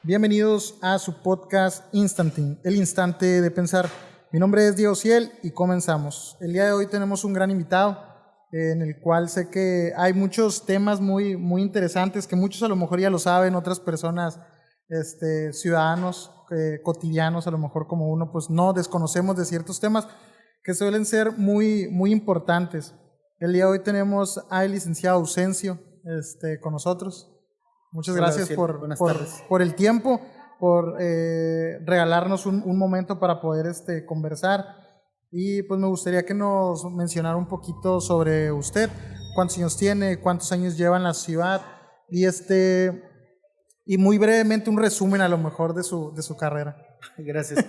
Bienvenidos a su podcast Instanting, el instante de pensar. Mi nombre es Diego Ciel y comenzamos. El día de hoy tenemos un gran invitado en el cual sé que hay muchos temas muy interesantes que muchos a lo mejor ya lo saben, otras personas, ciudadanos cotidianos, a lo mejor como uno, pues no desconocemos de ciertos temas que suelen ser muy importantes. El día de hoy tenemos al licenciado Ausencio con nosotros. Muchas gracias por el tiempo, por regalarnos un momento para poder conversar. Y pues me gustaría que nos mencionara un poquito sobre usted, cuántos años tiene, cuántos años lleva en la ciudad y muy brevemente un resumen a lo mejor de su carrera. Gracias.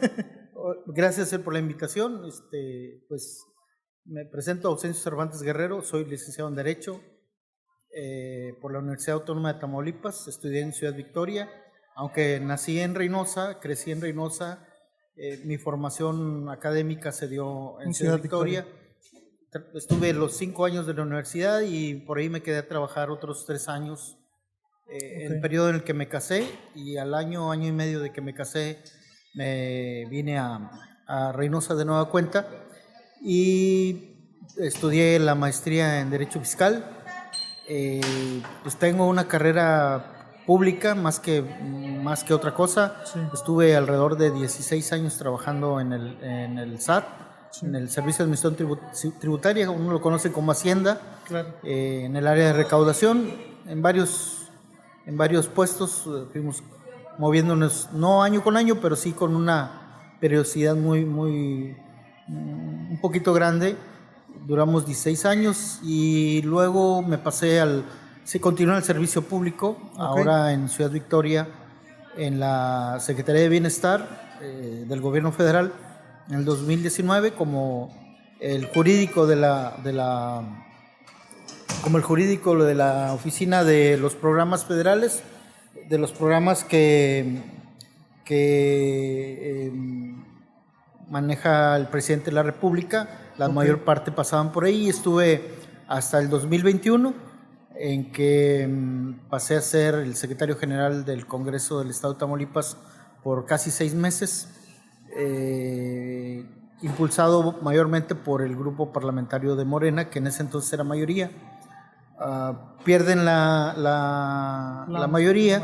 Gracias por la invitación. Pues me presento, Ausencio Cervantes Guerrero, soy licenciado en Derecho por la Universidad Autónoma de Tamaulipas, estudié en Ciudad Victoria, aunque nací en Reynosa, crecí en Reynosa, mi formación académica se dio en Ciudad Victoria. Estuve los 5 años de la universidad y por ahí me quedé a trabajar otros 3 años, en el periodo en el que me casé, y al año y medio de que me casé me vine a Reynosa de nueva cuenta y estudié la maestría en Derecho Fiscal. Pues tengo una carrera pública más que otra cosa. Sí. Estuve alrededor de 16 años trabajando en el SAT, sí, en el Servicio de Administración Tributaria, uno lo conoce como Hacienda, claro. En el área de recaudación, en varios puestos, fuimos moviéndonos, no año con año, pero sí con una periodicidad un poquito grande. Duramos 16 años y luego me pasé continué en el servicio público, ahora en Ciudad Victoria, en la Secretaría de Bienestar del Gobierno Federal, en el 2019, como el jurídico de la Oficina de los Programas Federales, de los programas que maneja el presidente de la República. La mayor parte pasaban por ahí y estuve hasta el 2021, en que pasé a ser el secretario general del Congreso del Estado de Tamaulipas por casi 6 meses, impulsado mayormente por el grupo parlamentario de Morena, que en ese entonces era mayoría. Pierden la mayoría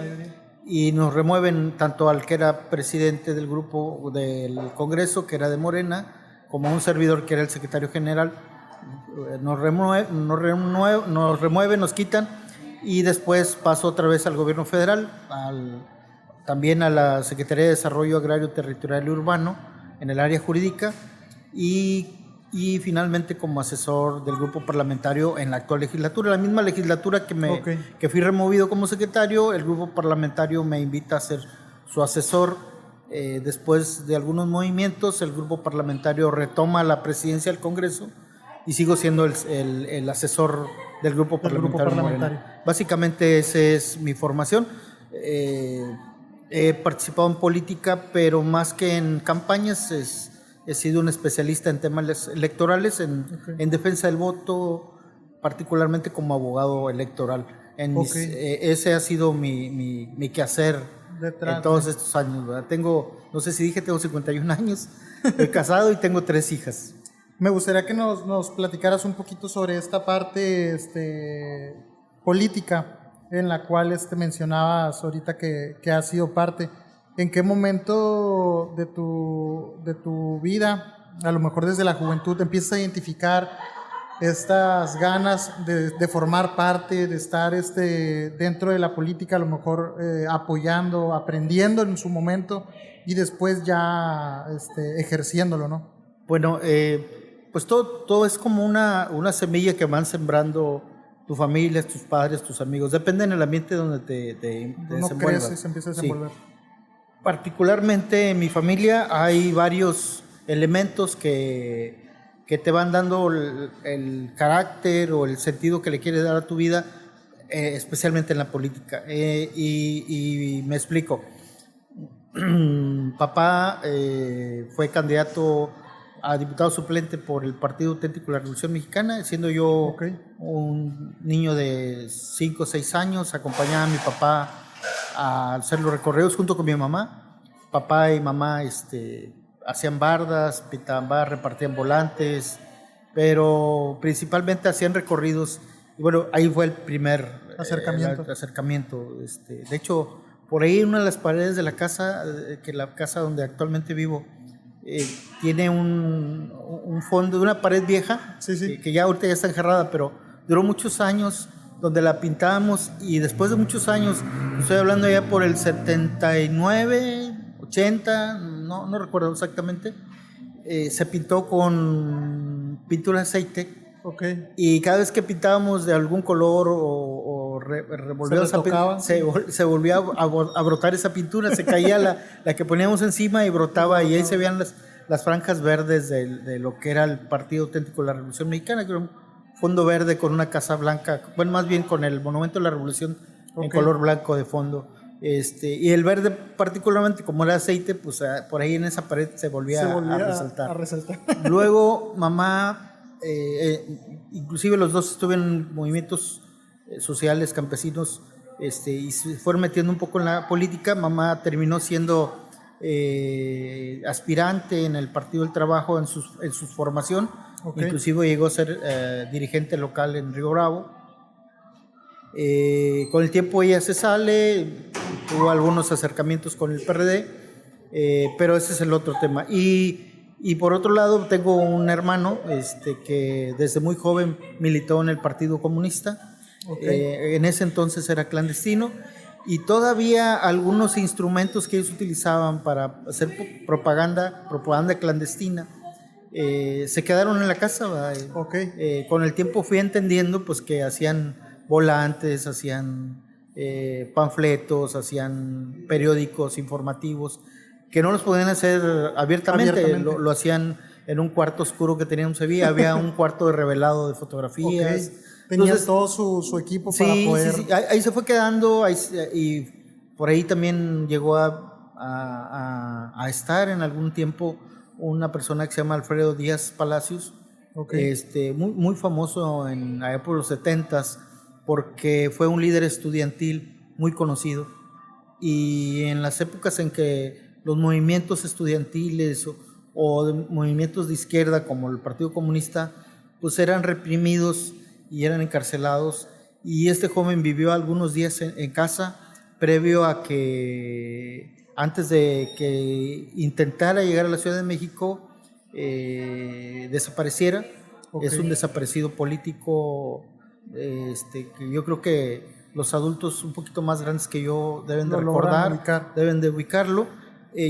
y nos remueven tanto al que era presidente del grupo del Congreso, que era de Morena, como un servidor que era el secretario general. Nos remueven, nos quitan, y después paso otra vez al gobierno federal, también a la Secretaría de Desarrollo Agrario, Territorial y Urbano, en el área jurídica, y finalmente como asesor del grupo parlamentario en la actual legislatura. La misma legislatura que fui removido como secretario, el grupo parlamentario me invita a ser su asesor. Después de algunos movimientos, el grupo parlamentario retoma la presidencia del Congreso y sigo siendo el asesor del grupo parlamentario. Básicamente esa es mi formación. He participado en política, pero más que en campañas, he sido un especialista en temas electorales, en defensa del voto, particularmente como abogado electoral. Ese ha sido mi quehacer en todos estos años, ¿verdad? No sé si dije, tengo 51 años, estoy casado y tengo 3 hijas. Me gustaría que nos platicaras un poquito sobre esta parte política en la cual mencionabas ahorita que has sido parte. ¿En qué momento de tu vida, a lo mejor desde la juventud, empiezas a identificar estas ganas de formar parte, de estar dentro de la política, a lo mejor apoyando, aprendiendo en su momento y después ya ejerciéndolo, ¿no? Bueno, pues todo es como una semilla que van sembrando tu familia, tus padres, tus amigos. Depende en el ambiente donde te desenvuelvas. Uno crece, se empieza a desenvolver. Sí. Particularmente en mi familia hay varios elementos que te van dando el carácter o el sentido que le quieres dar a tu vida, especialmente en la política. Y me explico. Papá fue candidato a diputado suplente por el Partido Auténtico de la Revolución Mexicana, siendo yo un niño de 5 o 6 años, acompañaba a mi papá a hacer los recorridos junto con mi mamá. Papá y mamá hacían bardas, pintaban barras, repartían volantes, pero principalmente hacían recorridos. Y bueno, ahí fue el primer acercamiento. De hecho, por ahí en una de las paredes de la casa, que la casa donde actualmente vivo, tiene un fondo de una pared vieja, sí. Que ya ahorita ya está encerrada, pero duró muchos años, donde la pintábamos, y después de muchos años, estoy hablando ya por el 79, 80, no recuerdo exactamente, se pintó con pintura de aceite. Okay. Y cada vez que pintábamos de algún color o revolvíamos se volvía a brotar esa pintura, se caía la que poníamos encima y brotaba, y ahí se veían las franjas verdes de lo que era el Partido Auténtico de la Revolución Mexicana, que era un fondo verde con una casa blanca, bueno, más bien con el Monumento de la Revolución en color blanco de fondo. Y el verde particularmente, como era aceite, pues por ahí en esa pared se volvía a resaltar. Luego mamá, inclusive los dos estuvieron en movimientos sociales, campesinos, y se fueron metiendo un poco en la política. Mamá terminó siendo aspirante en el Partido del Trabajo en su formación. Okay. Inclusive llegó a ser dirigente local en Río Bravo. Con el tiempo ella se sale, tuvo algunos acercamientos con el PRD, pero ese es el otro tema. Y por otro lado tengo un hermano que desde muy joven militó en el Partido Comunista. Okay. En ese entonces era clandestino, y todavía algunos instrumentos que ellos utilizaban para hacer propaganda clandestina se quedaron en la casa. Okay. Con el tiempo fui entendiendo pues que hacían volantes, hacían panfletos, hacían periódicos informativos que no los podían hacer abiertamente. Lo hacían en un cuarto oscuro que tenían en Sevilla. Había un cuarto de revelado de fotografías. Okay. Tenías todo su equipo para poder... Sí. Ahí se fue quedando, y por ahí también llegó a estar en algún tiempo una persona que se llama Alfredo Díaz Palacios. Okay. Muy famoso allá por los 70s, porque fue un líder estudiantil muy conocido, y en las épocas en que los movimientos estudiantiles o movimientos de izquierda como el Partido Comunista pues eran reprimidos y eran encarcelados, y este joven vivió algunos días en casa previo a que, antes de que intentara llegar a la Ciudad de México, desapareciera. Okay. Es un desaparecido político, que yo creo que los adultos un poquito más grandes que yo deben de recordar, deben de ubicarlo.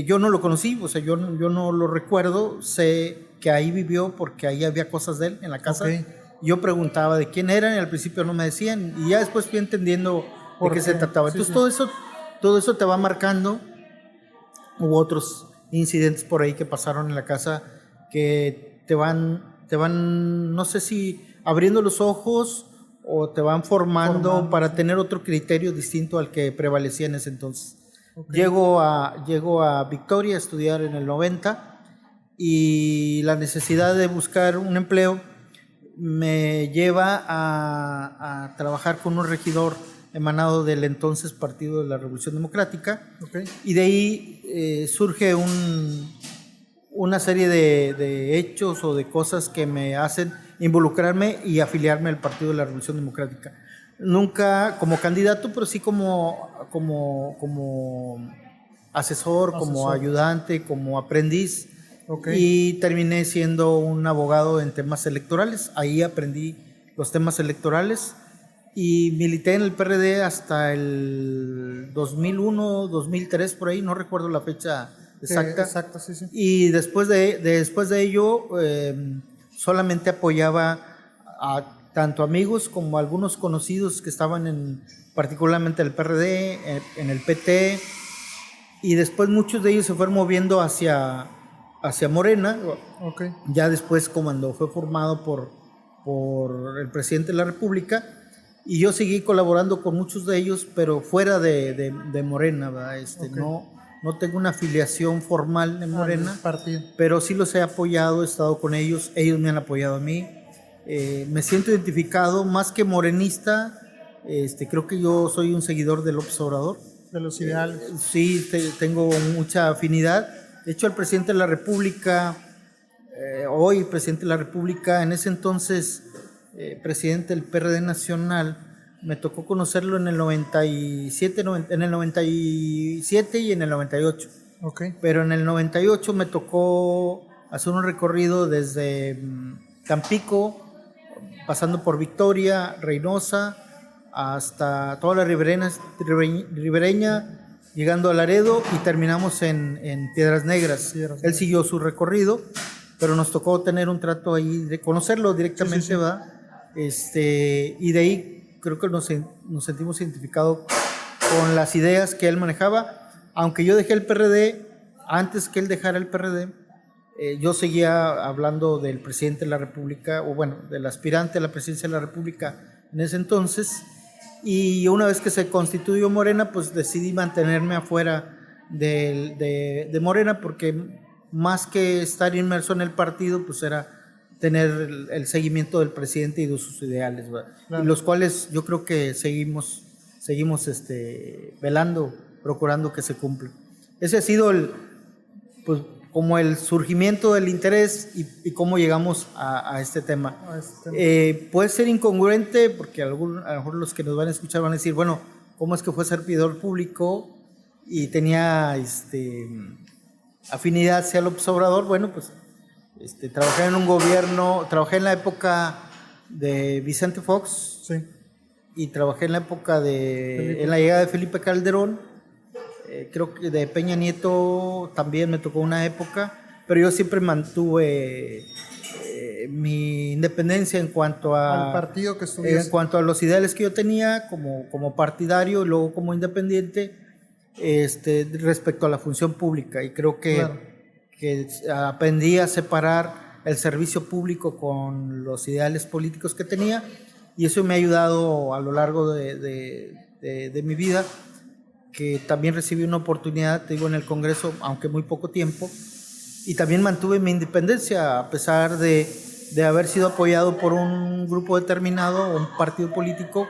Yo no lo conocí, o sea, yo no lo recuerdo. Sé que ahí vivió porque ahí había cosas de él en la casa. Okay. Yo preguntaba de quién eran y al principio no me decían, y ya después fui entendiendo de qué se trataba. Entonces todo eso te va marcando. Hubo otros incidentes por ahí que pasaron en la casa que te van, no sé si abriendo los ojos o te van formando para tener otro criterio distinto al que prevalecía en ese entonces. Okay. Llego a Victoria a estudiar en el 90, y la necesidad de buscar un empleo me lleva a trabajar con un regidor emanado del entonces Partido de la Revolución Democrática. Okay. Y de ahí surge una serie de hechos o de cosas que me hacen involucrarme y afiliarme al Partido de la Revolución Democrática. Nunca como candidato, pero sí como asesor, como ayudante, como aprendiz. Okay. Y terminé siendo un abogado en temas electorales. Ahí aprendí los temas electorales y milité en el PRD hasta el 2001, 2003, por ahí, no recuerdo la fecha exacta. Exacto, sí. Y después de ello, solamente apoyaba a tanto amigos como a algunos conocidos que estaban particularmente en el PRD, en el PT, y después muchos de ellos se fueron moviendo hacia Morena. Okay. Ya después, cuando fue formado por el presidente de la República, y yo seguí colaborando con muchos de ellos, pero fuera de Morena, ¿verdad? Okay. No tengo una afiliación formal en Morena, pero sí los he apoyado, he estado con ellos me han apoyado a mí. Me siento identificado, más que morenista, creo que yo soy un seguidor de López Obrador. de los ideales. Sí, tengo mucha afinidad. De hecho, el presidente de la República, hoy presidente de la República, en ese entonces presidente del PRD Nacional, me tocó conocerlo en el 97, en el 97 y en el 98. Okay. Pero en el 98 me tocó hacer un recorrido desde Tampico, pasando por Victoria, Reynosa, hasta toda la ribereña, llegando a Laredo y terminamos en Piedras Negras. Él siguió su recorrido, pero nos tocó tener un trato ahí, de conocerlo directamente, sí. ¿Va? Y de ahí creo que nos sentimos identificados con las ideas que él manejaba. Aunque yo dejé el PRD, antes que él dejara el PRD, yo seguía hablando del presidente de la República, o bueno, del aspirante a la presidencia de la República en ese entonces, y una vez que se constituyó Morena, pues decidí mantenerme afuera de Morena, porque más que estar inmerso en el partido, pues era tener el seguimiento del presidente y de sus ideales, ¿verdad? Claro. Y los cuales yo creo que seguimos velando, procurando que se cumplan. Ese ha sido pues, como el surgimiento del interés y cómo llegamos a este tema. Puede ser incongruente porque a lo mejor los que nos van a escuchar van a decir, bueno, ¿cómo es que fue servidor público y tenía afinidad hacia López Obrador? Bueno, pues trabajé en un gobierno, trabajé en la época de Vicente Fox, sí. Y trabajé en la época en la llegada de Felipe Calderón. Creo que de Peña Nieto también me tocó una época, pero yo siempre mantuve mi independencia en cuanto al partido que estuviese. En cuanto a los ideales que yo tenía como partidario y luego como independiente, respecto a la función pública. Y creo que aprendí a separar el servicio público con los ideales políticos que tenía, y eso me ha ayudado a lo largo de mi vida, que también recibí una oportunidad, te digo, en el Congreso, aunque muy poco tiempo, y también mantuve mi independencia, a pesar de haber sido apoyado por un grupo determinado, un partido político,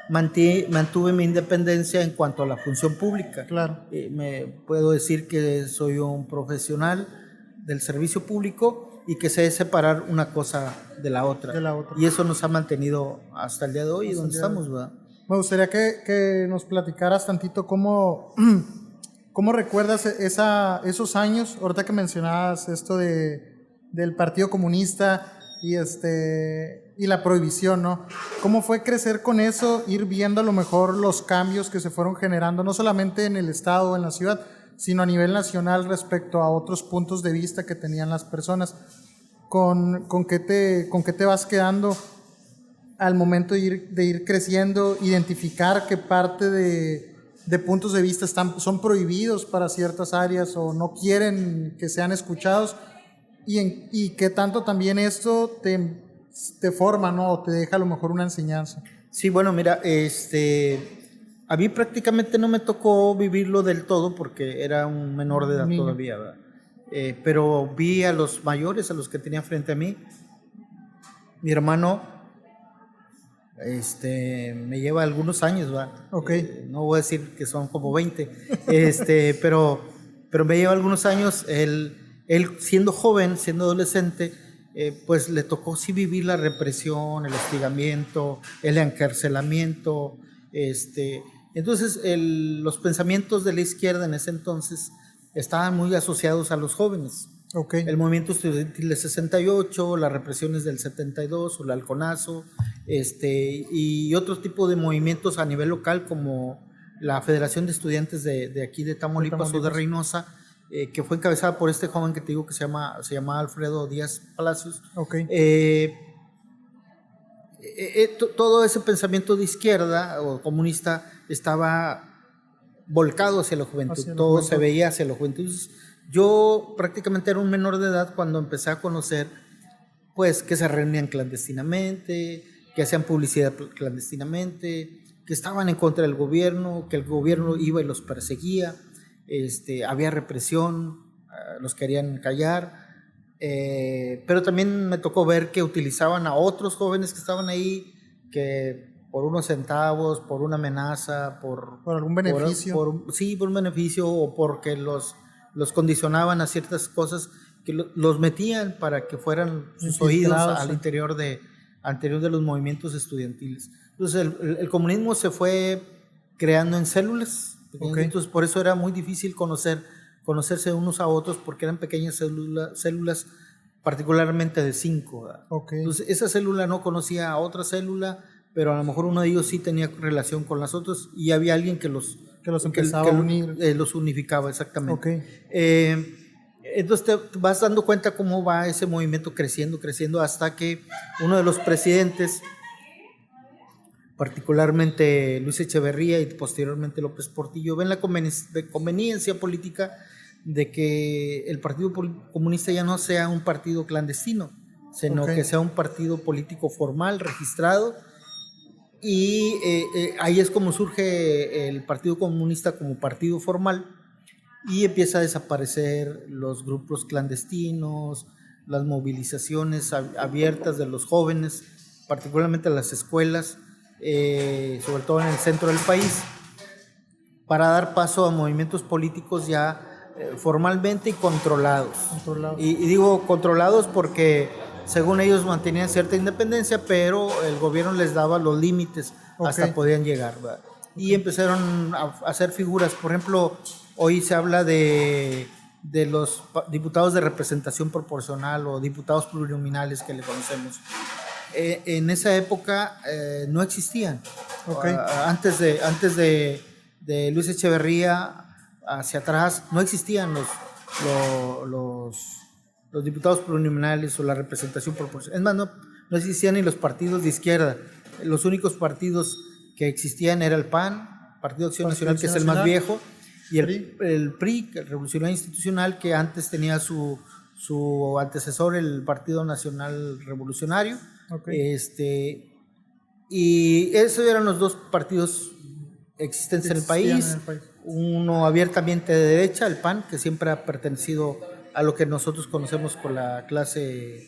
mantuve mi independencia en cuanto a la función pública. Claro. Me puedo decir que soy un profesional del servicio público y que sé separar una cosa de la otra. Y eso nos ha mantenido hasta el día de hoy, donde estamos, ¿verdad? Me gustaría que nos platicaras tantito cómo recuerdas esos años, ahorita que mencionabas esto del Partido Comunista y la prohibición, ¿no? ¿Cómo fue crecer con eso, ir viendo a lo mejor los cambios que se fueron generando, no solamente en el estado o en la ciudad, sino a nivel nacional respecto a otros puntos de vista que tenían las personas? ¿Con qué te vas quedando al momento de ir creciendo, identificar qué parte de puntos de vista son prohibidos para ciertas áreas o no quieren que sean escuchados, y qué tanto también esto te forma, ¿no? O te deja a lo mejor una enseñanza? Sí, bueno, mira, a mí prácticamente no me tocó vivirlo del todo porque era un menor de edad todavía, ¿verdad? Pero vi a los mayores, a los que tenían frente a mí. Mi hermano me lleva algunos años, ¿va? Okay. No voy a decir que son como 20, pero me lleva algunos años. Él siendo joven, siendo adolescente, pues le tocó sí vivir la represión, el hostigamiento, el encarcelamiento. Entonces los pensamientos de la izquierda en ese entonces estaban muy asociados a los jóvenes. Okay. El movimiento estudiantil del 68, las represiones del 72, o el halconazo, y otro tipo de movimientos a nivel local, como la Federación de Estudiantes de aquí de Tamaulipas o de Reynosa, que fue encabezada por este joven que te digo que se llama Alfredo Díaz Palacios. Okay. Todo ese pensamiento de izquierda o comunista estaba volcado hacia la juventud, todo se veía hacia la juventud. Entonces, yo prácticamente era un menor de edad cuando empecé a conocer, pues, que se reunían clandestinamente, que hacían publicidad clandestinamente, que estaban en contra del gobierno, que el gobierno iba y los perseguía, había represión, los querían callar, pero también me tocó ver que utilizaban a otros jóvenes que estaban ahí, que por unos centavos, por una amenaza, por algún beneficio. Sí, por un beneficio, o porque los condicionaban a ciertas cosas, que los metían para que fueran sus oídos al interior de los movimientos estudiantiles. Entonces el comunismo se fue creando en células, entonces por eso era muy difícil conocerse unos a otros, porque eran pequeñas células particularmente de 5. Entonces esa célula no conocía a otra célula, pero a lo mejor uno de ellos sí tenía relación con las otras, y había alguien que los empezaba a unir. Los unificaba, exactamente. Entonces te vas dando cuenta cómo va ese movimiento creciendo, hasta que uno de los presidentes, particularmente Luis Echeverría y posteriormente López Portillo, ven la conveniencia política de que el Partido Comunista ya no sea un partido clandestino, sino que sea un partido político formal, registrado, y ahí es como surge el Partido Comunista como partido formal, y empieza a desaparecer los grupos clandestinos, las movilizaciones abiertas de los jóvenes, particularmente las escuelas, sobre todo en el centro del país, para dar paso a movimientos políticos ya formalmente y controlados. Y digo controlados porque según ellos mantenían cierta independencia, pero el gobierno les daba los límites hasta podían llegar, ¿verdad? Y empezaron a hacer figuras. Por ejemplo, hoy se habla de los diputados de representación proporcional o diputados plurinominales que le conocemos. En esa época no existían. Antes de Luis Echeverría hacia atrás no existían los diputados plurinominales o la representación proporcional. Es más, no existían ni los partidos de izquierda. Los únicos partidos que existían era el PAN, Partido Acción Nacional, que es el más viejo, y el PRI, el Revolucionario Institucional, que antes tenía su antecesor, el Partido Nacional Revolucionario. Y esos eran los dos partidos existentes en el país. Uno abiertamente de derecha, el PAN, que siempre ha pertenecido a lo que nosotros conocemos con la clase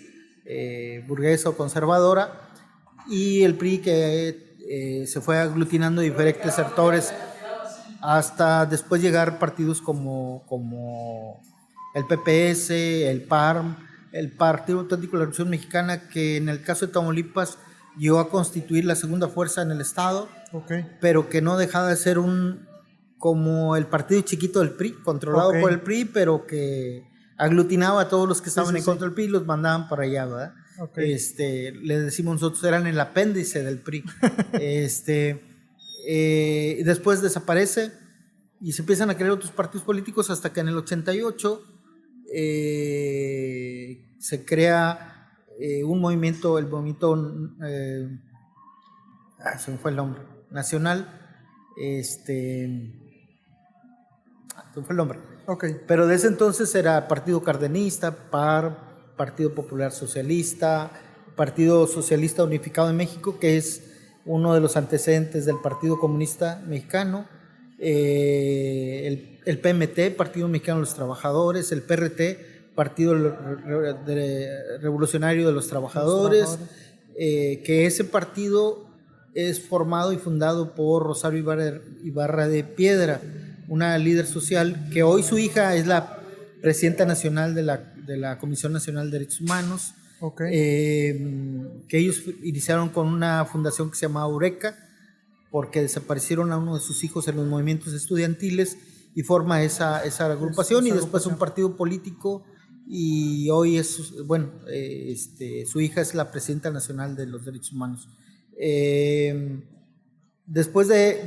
burguesa o conservadora, y el PRI, que se fue aglutinando diferentes sectores hasta después llegar partidos como el PPS, el PARM, el Partido Auténtico de la Revolución Mexicana, que en el caso de Tamaulipas llegó a constituir la segunda fuerza en el estado, pero que no dejaba de ser como el partido chiquito del PRI, controlado por el PRI, pero que aglutinaba a todos los que estaban en contra del PRI y los mandaban para allá, ¿verdad? Le decimos nosotros, eran el apéndice del PRI. Después desaparece y se empiezan a crear otros partidos políticos hasta que en el 88 se crea un movimiento, el movimiento se me fue el nombre, nacional, se me fue el nombre. Pero desde entonces era Partido Cardenista, PAR, Partido Popular Socialista, Partido Socialista Unificado de México, que es uno de los antecedentes del Partido Comunista Mexicano, el PMT, Partido Mexicano de los Trabajadores, el PRT, Partido Revolucionario de los Trabajadores, que ese partido es formado y fundado por Rosario Ibarra de Piedra, una líder social que hoy su hija es la presidenta nacional de la Comisión Nacional de Derechos Humanos, que ellos iniciaron con una fundación que se llamaba Eureka, porque desaparecieron a uno de sus hijos en los movimientos estudiantiles, y forma esa agrupación, y después un partido político, y hoy es, bueno, su hija es la presidenta nacional de los derechos humanos. Después del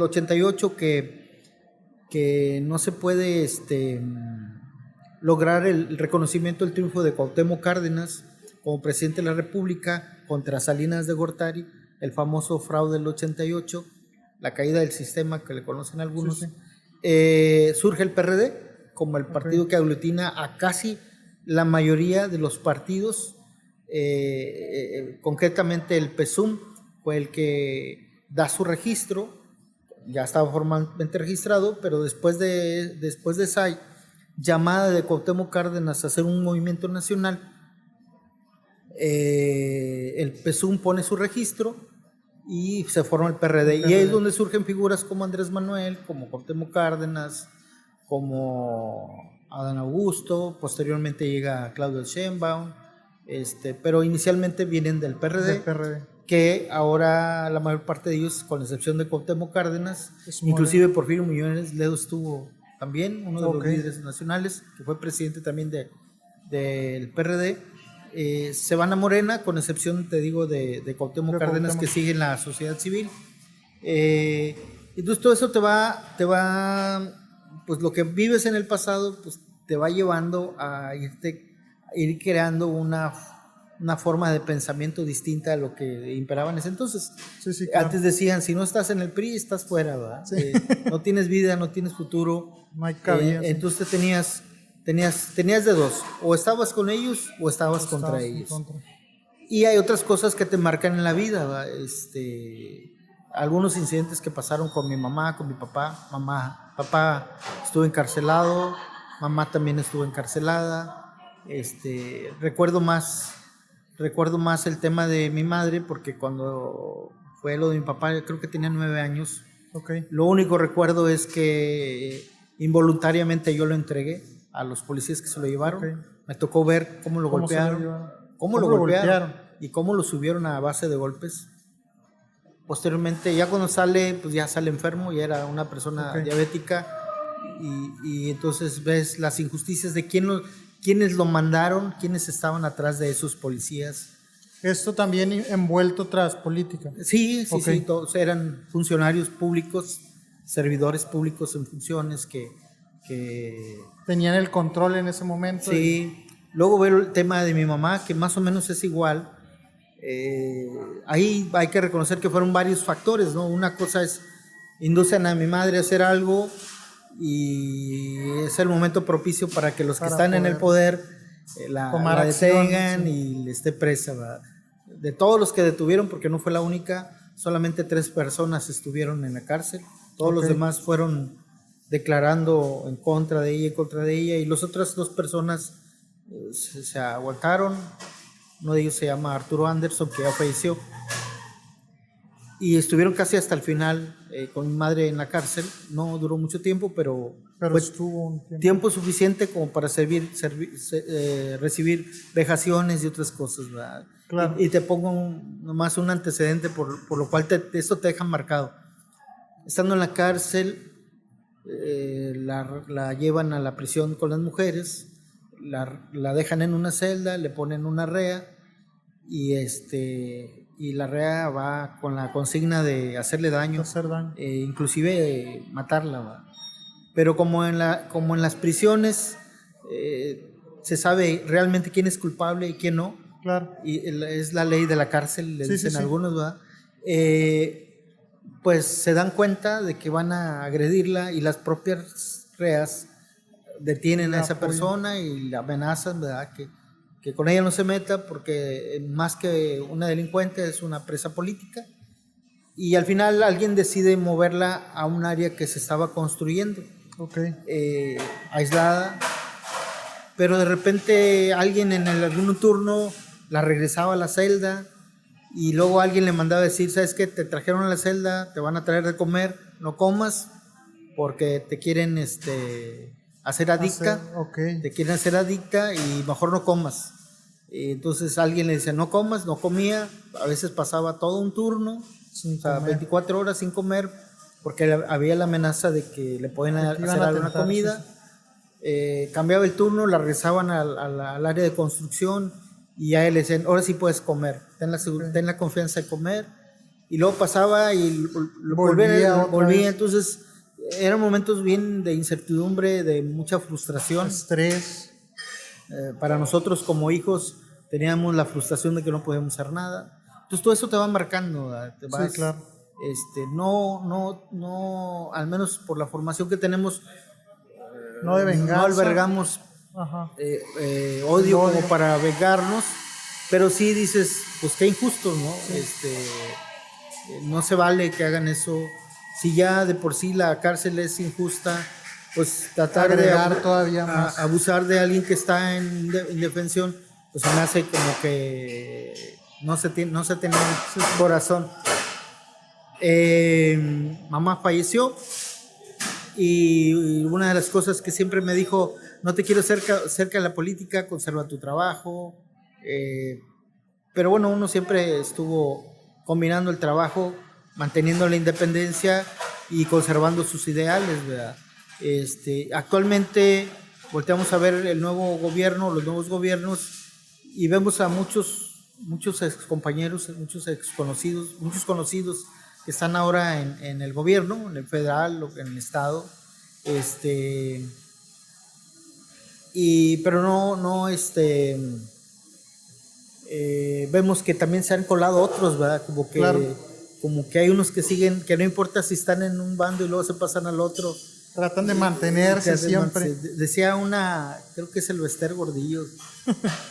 88 que no se puede lograr el reconocimiento del triunfo de Cuauhtémoc Cárdenas como presidente de la República contra Salinas de Gortari, el famoso fraude del 88, la caída del sistema que le conocen algunos, surge el PRD como el partido que aglutina a casi la mayoría de los partidos. Concretamente el PSUM fue el que da su registro, ya estaba formalmente registrado, pero después de esa llamada de Cuauhtémoc Cárdenas a hacer un movimiento nacional, el PSUM pone su registro y se forma el PRD. Y ahí es donde surgen figuras como Andrés Manuel, como Cuauhtémoc Cárdenas, como Adán Augusto, posteriormente llega Claudio Sheinbaum, pero inicialmente vienen del PRD, que ahora la mayor parte de ellos, con excepción de Cuauhtémoc Cárdenas, inclusive Porfirio Muñoz Ledo estuvo también, uno de los líderes nacionales, que fue presidente también del PRD, se van a Morena, con excepción, te digo, de Cuauhtémoc Cárdenas, que sigue en la sociedad civil. Entonces todo eso te va, pues lo que vives en el pasado, pues te va llevando a ir creando una forma de pensamiento distinta a lo que imperaba en ese entonces. Sí, claro. Antes decían, si no estás en el PRI, estás fuera, ¿verdad? Sí. No tienes vida, no tienes futuro. No hay cabida. Entonces tenías de dos, o estabas con ellos o estabas contra ellos. Y hay otras cosas que te marcan en la vida, ¿verdad? Algunos incidentes que pasaron con mi mamá, con mi papá. Papá estuvo encarcelado, mamá también estuvo encarcelada. Recuerdo más el tema de mi madre, porque cuando fue lo de mi papá, yo creo que tenía 9 años. Lo único recuerdo es que involuntariamente yo lo entregué a los policías que se lo llevaron. Me tocó ver cómo lo golpearon, cómo lo golpearon y cómo lo subieron a base de golpes. Posteriormente, ya cuando sale, pues ya sale enfermo, ya era una persona diabética, y entonces ves las injusticias de quiénes lo mandaron, quiénes estaban atrás de esos policías. Esto también envuelto tras política. Sí, todos eran funcionarios públicos, servidores públicos en funciones que tenían el control en ese momento. Sí, luego veo el tema de mi mamá, que más o menos es igual. Ahí hay que reconocer que fueron varios factores, ¿no? Una cosa es, inducen a mi madre a hacer algo y es el momento propicio para que los que están en el poder la detengan y esté presa, ¿verdad? De todos los que detuvieron, porque no fue la única, solamente 3 personas estuvieron en la cárcel, todos los demás fueron declarando en contra de ella, y las otras 2 personas se aguantaron. Uno de ellos se llama Arturo Anderson, que ya falleció, y estuvieron casi hasta el final con mi madre en la cárcel. No duró mucho tiempo, pero estuvo un tiempo suficiente como para recibir vejaciones y otras cosas, ¿verdad? Claro. Y te pongo nomás un antecedente por lo cual esto te deja marcado. Estando en la cárcel, la llevan a la prisión con las mujeres, la dejan en una celda, le ponen una rea, y la rea va con la consigna de hacerle daño, inclusive matarla, ¿va? Pero como en las prisiones se sabe realmente quién es culpable y quién no. Claro. Y es la ley de la cárcel, le dicen algunos, ¿verdad? Pues se dan cuenta de que van a agredirla, y las propias reas detienen a esa persona y la amenazan, ¿verdad? Que con ella no se meta, porque más que una delincuente es una presa política. Y al final alguien decide moverla a un área que se estaba construyendo, aislada, pero de repente alguien en algún turno la regresaba a la celda, y luego alguien le mandaba decir, ¿sabes qué? Te trajeron a la celda, te van a traer de comer, no comas, porque te quieren hacer adicta, te quieren hacer adicta, y mejor no comas. Y entonces alguien le dice, no comas, no comía, a veces pasaba todo un turno, 24 horas sin comer, porque había la amenaza de que le pueden hacer alguna comida. Cambiaba el turno, la regresaban al área de construcción, y a él le decían, ahora sí puedes comer, ten la confianza de comer. Y luego pasaba y volvía. Entonces eran momentos bien de incertidumbre, de mucha frustración, estrés. Para nosotros como hijos teníamos la frustración de que no podíamos hacer nada. Entonces todo eso te va marcando, te vas, sí, claro. No, al menos por la formación que tenemos, no de venganza, no albergamos odio como para vengarnos, pero sí dices, pues qué injusto, ¿no? Sí. No se vale que hagan eso. Si ya de por sí la cárcel es injusta, pues tratar de todavía más. Abusar de alguien que está en indefensión, pues se me hace como que no se tiene corazón. Mamá falleció y una de las cosas que siempre me dijo: no te quiero cerca de la política, conserva tu trabajo. Pero bueno, uno siempre estuvo combinando el trabajo, manteniendo la independencia y conservando sus ideales, ¿verdad? Actualmente volteamos a ver el nuevo gobierno, los nuevos gobiernos, y vemos a muchos ex compañeros, muchos conocidos que están ahora en el gobierno, en el federal o en el estado, pero no vemos que también se han colado otros, ¿verdad? Como que hay unos que siguen, que no importa si están en un bando y luego se pasan al otro. Tratan de mantenerse siempre. Decía creo que es el Bester Gordillo,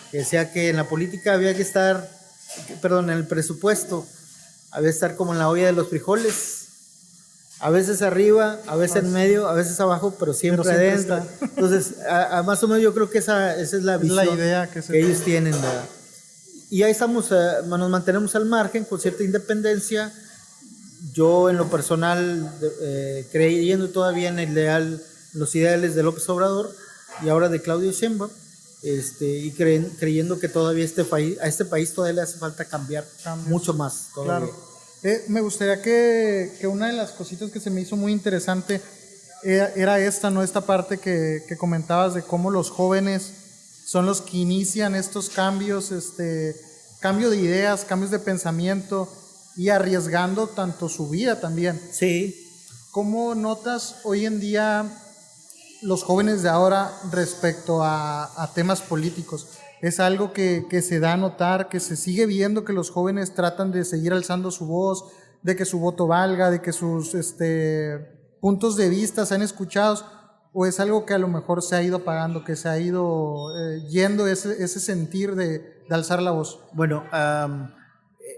que decía que en la política había que estar, en el presupuesto, había que estar como en la olla de los frijoles, a veces arriba, a veces en medio, a veces abajo, pero siempre adentro. Entonces, más o menos yo creo que esa es la visión, la idea que ellos tienen, ¿verdad? Y ahí estamos, nos mantenemos al margen con cierta independencia. Yo en lo personal, creyendo todavía en los ideales de López Obrador y ahora de Claudio Sheinbaum, y creyendo que todavía a este país todavía le hace falta cambiar mucho más todavía. Claro. Me gustaría que una de las cositas que se me hizo muy interesante era esta parte que comentabas de cómo los jóvenes son los que inician estos cambios, cambio de ideas, cambios de pensamiento y arriesgando tanto su vida también. Sí. ¿Cómo notas hoy en día los jóvenes de ahora respecto a temas políticos? ¿Es algo que se da a notar, que se sigue viendo que los jóvenes tratan de seguir alzando su voz, de que su voto valga, de que sus puntos de vista sean escuchados? ¿O es algo que a lo mejor se ha ido apagando, que se ha ido yendo ese sentir de alzar la voz? Bueno,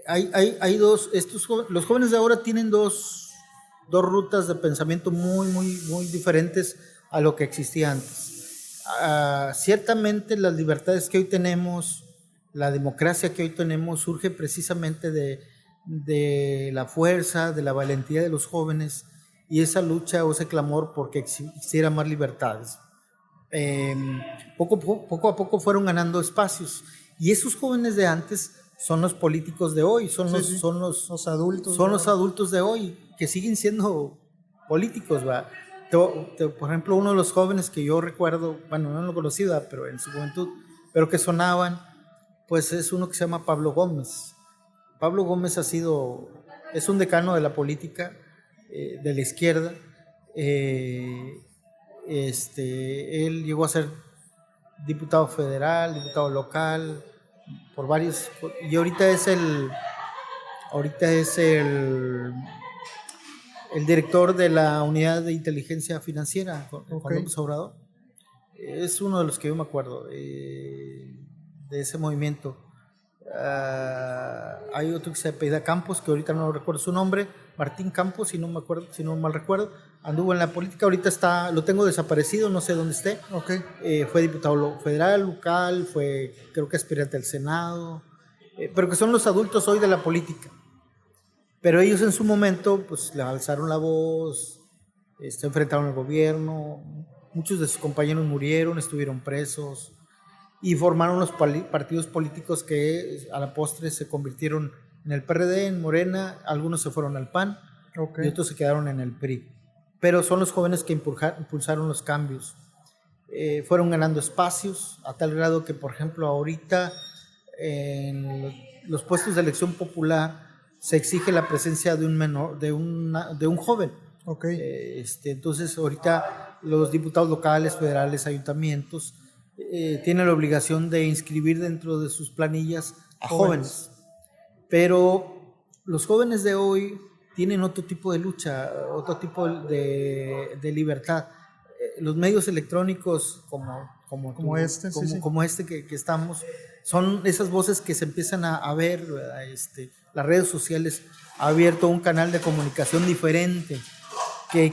hay los jóvenes de ahora tienen dos rutas de pensamiento muy diferentes a lo que existía antes. Ciertamente las libertades que hoy tenemos, la democracia que hoy tenemos, surge precisamente de la fuerza, de la valentía de los jóvenes y esa lucha o ese clamor porque existieran más libertades. Poco a poco fueron ganando espacios, y esos jóvenes de antes son los políticos de hoy, son los adultos de hoy que siguen siendo políticos, ¿va? Por ejemplo, uno de los jóvenes que yo recuerdo, bueno, no lo conocí, pero en su juventud, pero que sonaban, pues es uno que se llama Pablo Gómez. Pablo Gómez es un decano de la política, de la izquierda. Él llegó a ser diputado federal, diputado local, por varios, y ahorita es el director de la unidad de inteligencia financiera con López Obrador. Es uno de los que yo me acuerdo de ese movimiento. Hay otro que se apellida Campos, que ahorita no recuerdo su nombre, Martín Campos, si no mal recuerdo, anduvo en la política, ahorita lo tengo desaparecido, no sé dónde esté. Fue diputado federal, local, creo que aspirante al Senado, pero que son los adultos hoy de la política. Pero ellos en su momento pues le alzaron la voz, se enfrentaron al gobierno, muchos de sus compañeros murieron, estuvieron presos, y formaron los partidos políticos que a la postre se convirtieron en el PRD, en Morena. Algunos se fueron al PAN y otros se quedaron en el PRI. Pero son los jóvenes que impulsaron los cambios. Fueron ganando espacios a tal grado que, por ejemplo, ahorita en los puestos de elección popular se exige la presencia de un menor, de un joven. Entonces ahorita los diputados locales, federales, ayuntamientos tienen la obligación de inscribir dentro de sus planillas a jóvenes. Pero los jóvenes de hoy tienen otro tipo de lucha, otro tipo de libertad. Los medios electrónicos como este que estamos, son esas voces que se empiezan a ver, ¿verdad? Las redes sociales han abierto un canal de comunicación diferente que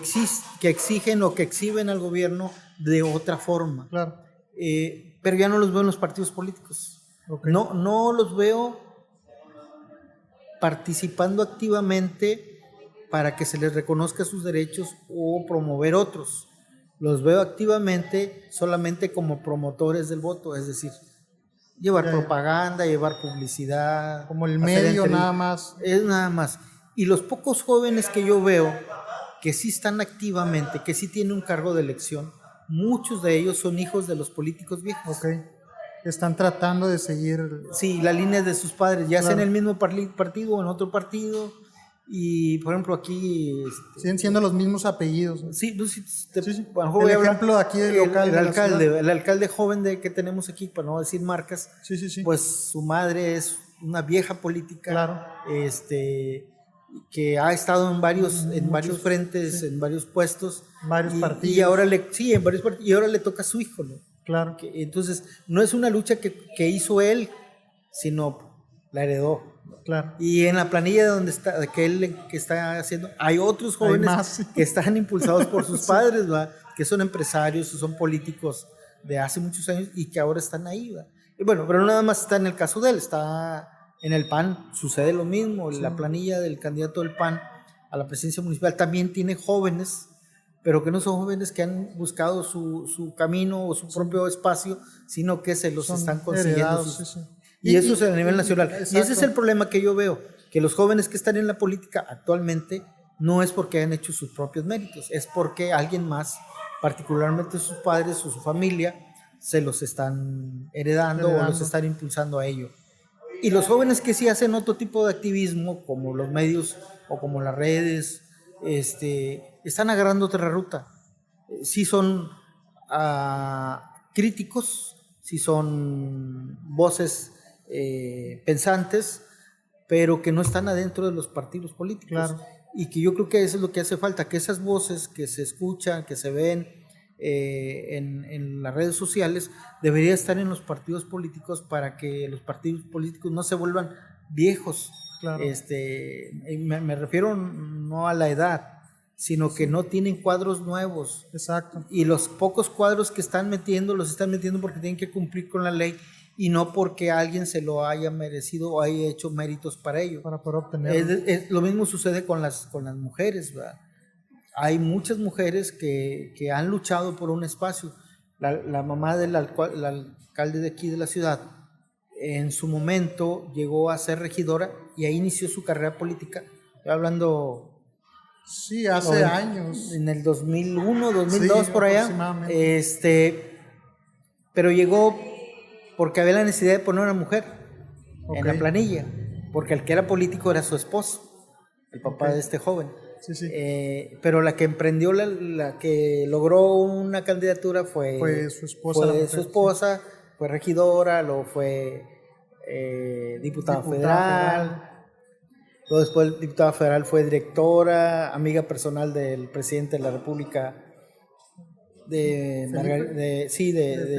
exigen o que exhiben al gobierno de otra forma. Claro. Pero ya no los veo en los partidos políticos. Okay. No los veo participando activamente para que se les reconozca sus derechos o promover otros. Los veo activamente solamente como promotores del voto, es decir, llevar propaganda, llevar publicidad. Como el medio nada más. Es nada más. Y los pocos jóvenes que yo veo que sí están activamente, que sí tienen un cargo de elección, muchos de ellos son hijos de los políticos viejos. Okay. Están tratando de seguir. Sí, la línea de sus padres, ya sea en el mismo partido o en otro partido. Y por ejemplo aquí siguen siendo los mismos apellidos, ¿no? Sí, pues, sí. El ejemplo aquí del local, el alcalde joven que tenemos aquí, para no decir marcas, pues su madre es una vieja política, claro, que ha estado en varios frentes, en varios puestos, varios partidos, y ahora en varios partidos, y ahora le toca a su hijo, ¿no? Claro. Entonces no es una lucha que hizo él, sino la heredó. Claro. Y en la planilla donde está, que está haciendo, hay otros jóvenes que están impulsados por sus padres, ¿va? Que son empresarios o son políticos de hace muchos años y que ahora están ahí, ¿va? Y bueno, pero no nada más está en el caso de él, está en el PAN, sucede lo mismo. La planilla del candidato del PAN a la presidencia municipal también tiene jóvenes, pero que no son jóvenes que han buscado su camino o su propio espacio, sino que se los están consiguiendo. Y eso es a nivel nacional. Exacto. Y ese es el problema que yo veo, que los jóvenes que están en la política actualmente no es porque hayan hecho sus propios méritos, es porque alguien más, particularmente sus padres o su familia, se los están heredando o los están impulsando a ello. Y los jóvenes que sí hacen otro tipo de activismo, como los medios o como las redes, están agarrando otra ruta. Sí son críticos, sí son voces pensantes, pero que no están adentro de los partidos políticos. Claro. Y que yo creo que eso es lo que hace falta, que esas voces que se escuchan, que se ven en las redes sociales, debería estar en los partidos políticos para que los partidos políticos no se vuelvan viejos. Claro. Me refiero no a la edad, sino que no tienen cuadros nuevos. Exacto. Y los pocos cuadros que están metiendo, los están metiendo porque tienen que cumplir con la ley y no porque alguien se lo haya merecido o haya hecho méritos para ello. Para poder obtenerlo. Lo mismo sucede con las mujeres, ¿verdad? Hay muchas mujeres que han luchado por un espacio. La mamá del alcalde de aquí de la ciudad, en su momento llegó a ser regidora y ahí inició su carrera política. Estoy hablando... Sí, hace años. En el 2001, 2002, por allá. Pero llegó porque había la necesidad de poner una mujer en la planilla, porque el que era político era su esposo, el papá de este joven. Sí. Pero la que emprendió, la que logró una candidatura fue su esposa, fue regidora, luego fue diputada federal. Luego después el diputada federal fue directora, amiga personal del presidente de la República, de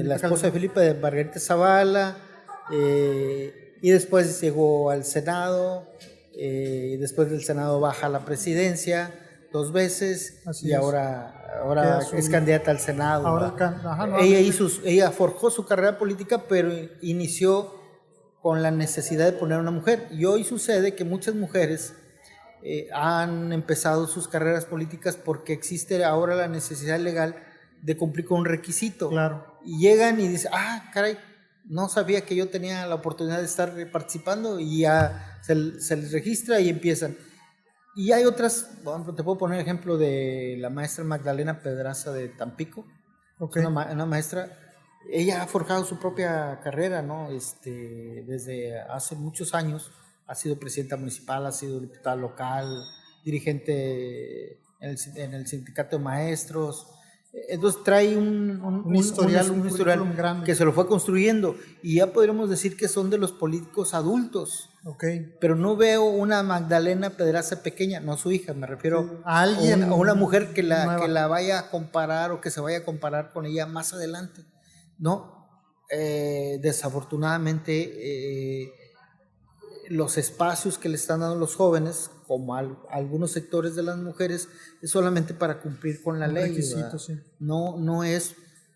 la esposa de Felipe, de Margarita Zavala, y después llegó al Senado, y después del Senado baja a la presidencia 2 veces. Así y es. ahora es candidata al Senado. Ella forjó su carrera política, pero inició con la necesidad de poner a una mujer. Y hoy sucede que muchas mujeres han empezado sus carreras políticas porque existe ahora la necesidad legal de cumplir con un requisito. Claro. Y llegan y dicen, caray, no sabía que yo tenía la oportunidad de estar participando, y ya se les registra y empiezan. Y hay otras, bueno, te puedo poner ejemplo de la maestra Magdalena Pedraza de Tampico. Una maestra. Ella ha forjado su propia carrera, ¿no? Desde hace muchos años ha sido presidenta municipal, ha sido diputada local, dirigente en el sindicato de maestros. Entonces trae un historial grande, que se lo fue construyendo, y ya podríamos decir que son de los políticos adultos. Pero no veo una Magdalena Pedraza pequeña, no su hija, me refiero a una mujer que la vaya a comparar o que se vaya a comparar con ella más adelante. No, desafortunadamente los espacios que le están dando los jóvenes, como algunos sectores de las mujeres, es solamente para cumplir con la ley. Requisito, sí. No es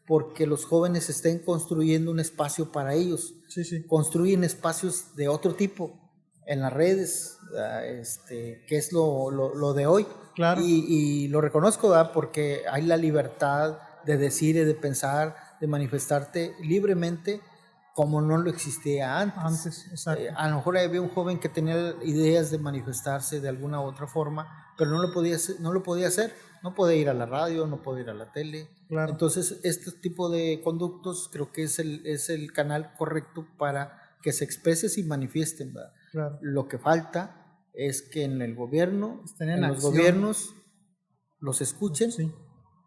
porque los jóvenes estén construyendo un espacio para ellos. Sí, sí. Construyen espacios de otro tipo en las redes, que es lo de hoy. Claro. Y lo reconozco, ¿verdad? Porque hay la libertad de decir y de pensar, de manifestarte libremente como no lo existía antes. Exacto. A lo mejor había un joven que tenía ideas de manifestarse de alguna u otra forma, pero no lo podía hacer. No podía ir a la radio, no podía ir a la tele. Claro. Entonces, este tipo de conductos creo que es el canal correcto para que se expresen y manifiesten, ¿verdad? Claro. Lo que falta es que en el gobierno, en los acción. gobiernos, los escuchen, sí,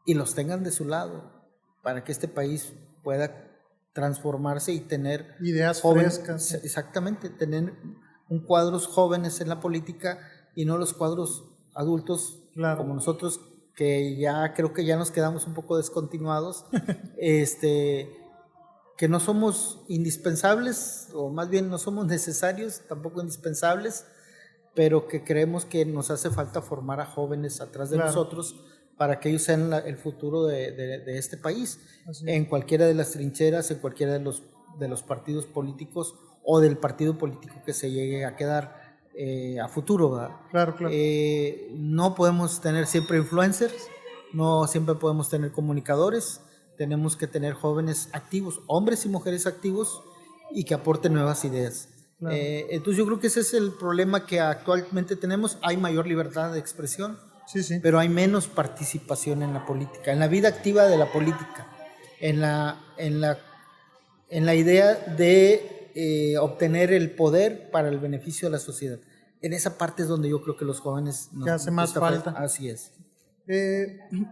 y los tengan de su lado para que este país pueda transformarse y tener ideas frescas. Exactamente, tener un cuadros jóvenes en la política y no los cuadros adultos, claro, como nosotros, que ya creo que ya nos quedamos un poco descontinuados, que no somos indispensables, o más bien no somos necesarios, tampoco indispensables, pero que creemos que nos hace falta formar a jóvenes atrás de claro, nosotros para que ellos sean el futuro de este país, en cualquiera de las trincheras, en cualquiera de los partidos políticos o del partido político que se llegue a quedar a futuro, ¿verdad? Claro, claro. No podemos tener siempre influencers, no siempre podemos tener comunicadores, tenemos que tener jóvenes activos, hombres y mujeres activos, y que aporten nuevas ideas. Claro. Entonces yo creo que ese es el problema que actualmente tenemos. Hay mayor libertad de expresión, sí, sí, pero hay menos participación en la política, en la vida activa de la política, en la idea de obtener el poder para el beneficio de la sociedad. En esa parte es donde yo creo que los jóvenes que hace más falta. Así es.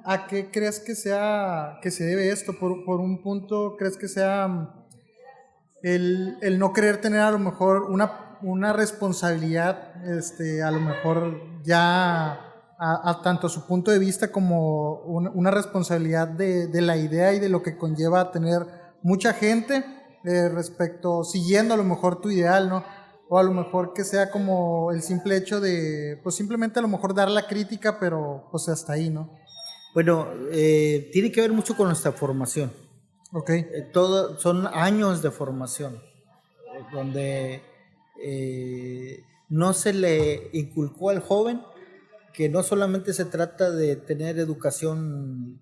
¿A qué crees que se debe esto? Por un punto, ¿crees que sea el no querer tener a lo mejor una responsabilidad, a lo mejor ya tanto a su punto de vista como una responsabilidad de la idea y de lo que conlleva tener mucha gente siguiendo a lo mejor tu ideal, ¿no? O a lo mejor que sea como el simple hecho de, pues simplemente a lo mejor dar la crítica, pero pues hasta ahí, ¿no? Bueno, tiene que ver mucho con nuestra formación. Okay. Son años de formación, donde no se le inculcó al joven que no solamente se trata de tener educación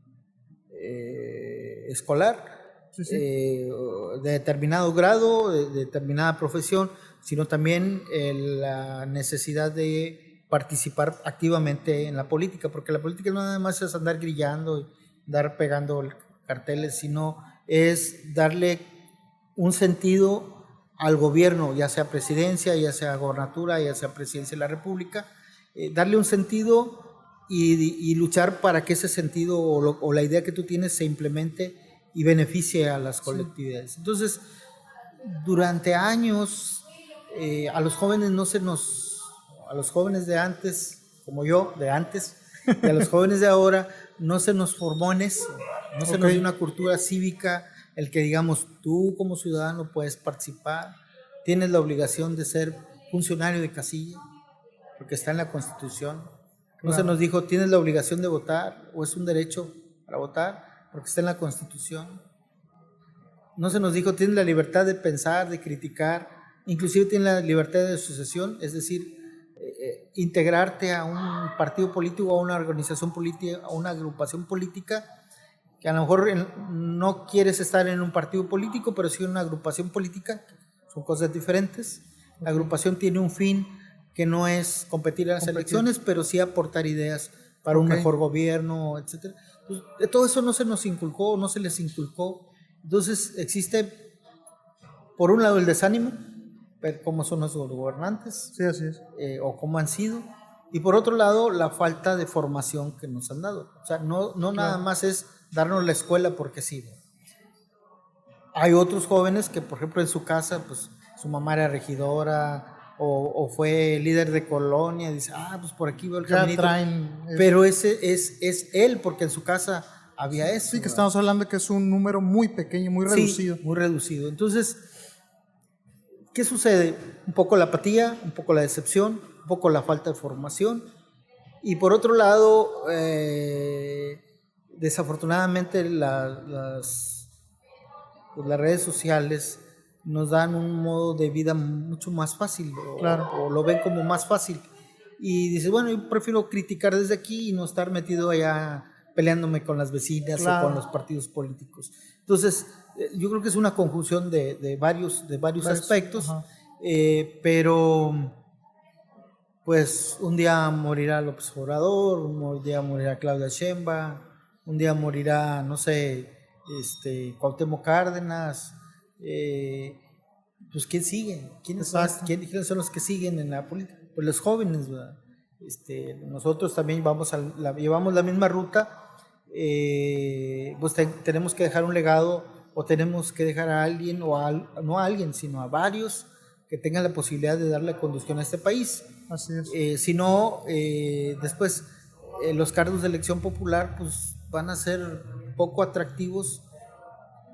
escolar, sí, sí, de determinado grado, de determinada profesión, sino también la necesidad de participar activamente en la política, porque la política no nada más es andar grillando y andar pegando carteles, sino es darle un sentido al gobierno, ya sea presidencia, ya sea gobernatura, ya sea presidencia de la república, darle un sentido y luchar para que ese sentido o la idea que tú tienes se implemente y beneficie a las colectividades. Sí. Entonces, durante años, a los jóvenes a los jóvenes de antes, como yo, de antes, y a los jóvenes de ahora, no se nos formó en eso, no se nos dio una cultura cívica, el que digamos, tú como ciudadano puedes participar, tienes la obligación de ser funcionario de casilla, porque está en la Constitución. No se nos dijo, tienes la obligación de votar, o es un derecho para votar, porque está en la Constitución. No se nos dijo, tienes la libertad de pensar, de criticar, inclusive tienes la libertad de asociación, es decir, integrarte a un partido político, a una organización política, a una agrupación política, que a lo mejor no quieres estar en un partido político, pero sí en una agrupación política, son cosas diferentes. La agrupación tiene un fin que no es competir en las elecciones, pero sí aportar ideas para un mejor gobierno, etc. Entonces, todo eso no se nos inculcó, no se les inculcó. Entonces existe, por un lado, el desánimo, ver cómo son los gobernantes, sí, así es. O cómo han sido, y por otro lado, la falta de formación que nos han dado. O sea, no nada más es darnos la escuela porque sí. Hay otros jóvenes que, por ejemplo, en su casa, pues su mamá era regidora o fue líder de colonia, y dice, pues por aquí veo el caminito. Pero ese es él, porque en su casa había eso. Sí, que estamos hablando de que es un número muy pequeño, muy reducido. Sí, muy reducido. Entonces, ¿qué sucede? Un poco la apatía, un poco la decepción, un poco la falta de formación. Y por otro lado, desafortunadamente las pues las redes sociales nos dan un modo de vida mucho más fácil, o lo ven como más fácil. Y dices, bueno, yo prefiero criticar desde aquí y no estar metido allá peleándome con las vecinas o con los partidos políticos. Entonces, yo creo que es una conjunción de varios aspectos, pero pues un día morirá López Obrador, un día morirá Claudia Sheinbaum, un día morirá, no sé, Cuauhtémoc Cárdenas, pues ¿quién sigue? ¿Quiénes son los que siguen en la política? Pues los jóvenes, ¿verdad? Nosotros también llevamos la misma ruta, pues tenemos que dejar un legado, o tenemos que dejar a alguien, no a alguien, sino a varios que tengan la posibilidad de darle conducción a este país. Así es. Si no, después los cargos de elección popular pues van a ser poco atractivos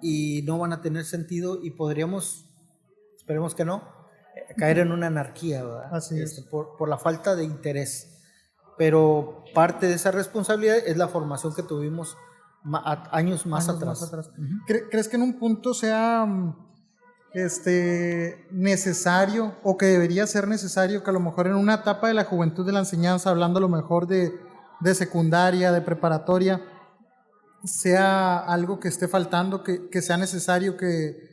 y no van a tener sentido, y podríamos, esperemos que no, caer en una anarquía, ¿verdad? Así es. Por la falta de interés. Pero parte de esa responsabilidad es la formación que tuvimos años más atrás. ¿Crees que en un punto sea necesario, o que debería ser necesario, que a lo mejor en una etapa de la juventud de la enseñanza, hablando a lo mejor de secundaria, de preparatoria, sea algo que esté faltando, que sea necesario que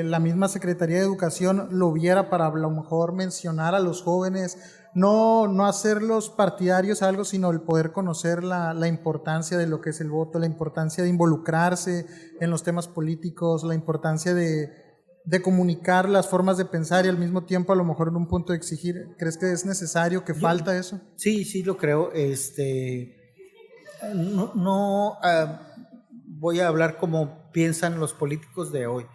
la misma Secretaría de Educación lo viera para a lo mejor mencionar a los jóvenes, no hacerlos partidarios a algo, sino el poder conocer la importancia de lo que es el voto, la importancia de involucrarse en los temas políticos, la importancia de comunicar las formas de pensar, y al mismo tiempo a lo mejor en un punto de exigir? ¿Crees que es necesario, que falta eso? Sí, lo creo. Voy a hablar como piensan los políticos de hoy,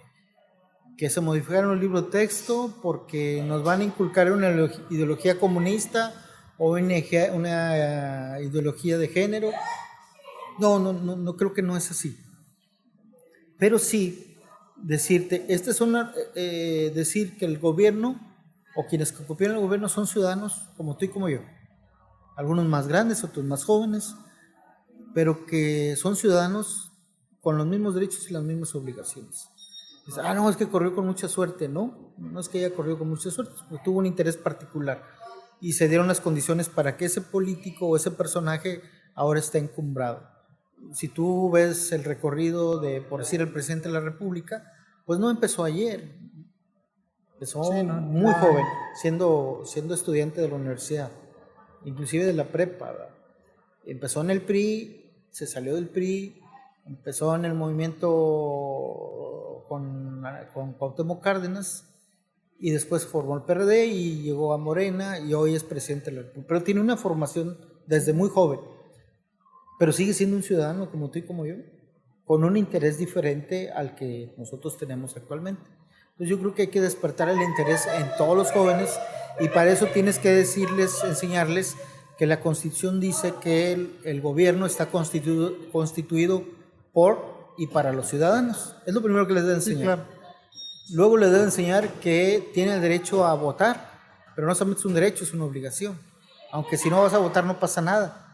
que se modificaron el libro de texto porque nos van a inculcar una ideología comunista o una ideología de género. No creo que no es así. Pero sí decirte, decir que el gobierno o quienes ocupan el gobierno son ciudadanos como tú y como yo, algunos más grandes, otros más jóvenes, pero que son ciudadanos con los mismos derechos y las mismas obligaciones. No, es que corrió con mucha suerte. No es que haya corrido con mucha suerte, porque tuvo un interés particular y se dieron las condiciones para que ese político o ese personaje ahora esté encumbrado. Si tú ves el recorrido por decir, el presidente de la República, pues no empezó ayer, empezó muy joven, siendo estudiante de la universidad, inclusive de la prepa, ¿verdad? Empezó en el PRI, se salió del PRI, empezó en el movimiento con Cuauhtémoc Cárdenas, y después formó el PRD y llegó a Morena, y hoy es presidente de la República. Pero tiene una formación desde muy joven, pero sigue siendo un ciudadano como tú y como yo, con un interés diferente al que nosotros tenemos actualmente. Entonces yo creo que hay que despertar el interés en todos los jóvenes, y para eso tienes que enseñarles que la Constitución dice que el gobierno está constituido por y para los ciudadanos. Es lo primero que les debe enseñar. Sí, claro. Luego les debe enseñar que tienen el derecho a votar, pero no solamente es un derecho, es una obligación. Aunque si no vas a votar no pasa nada.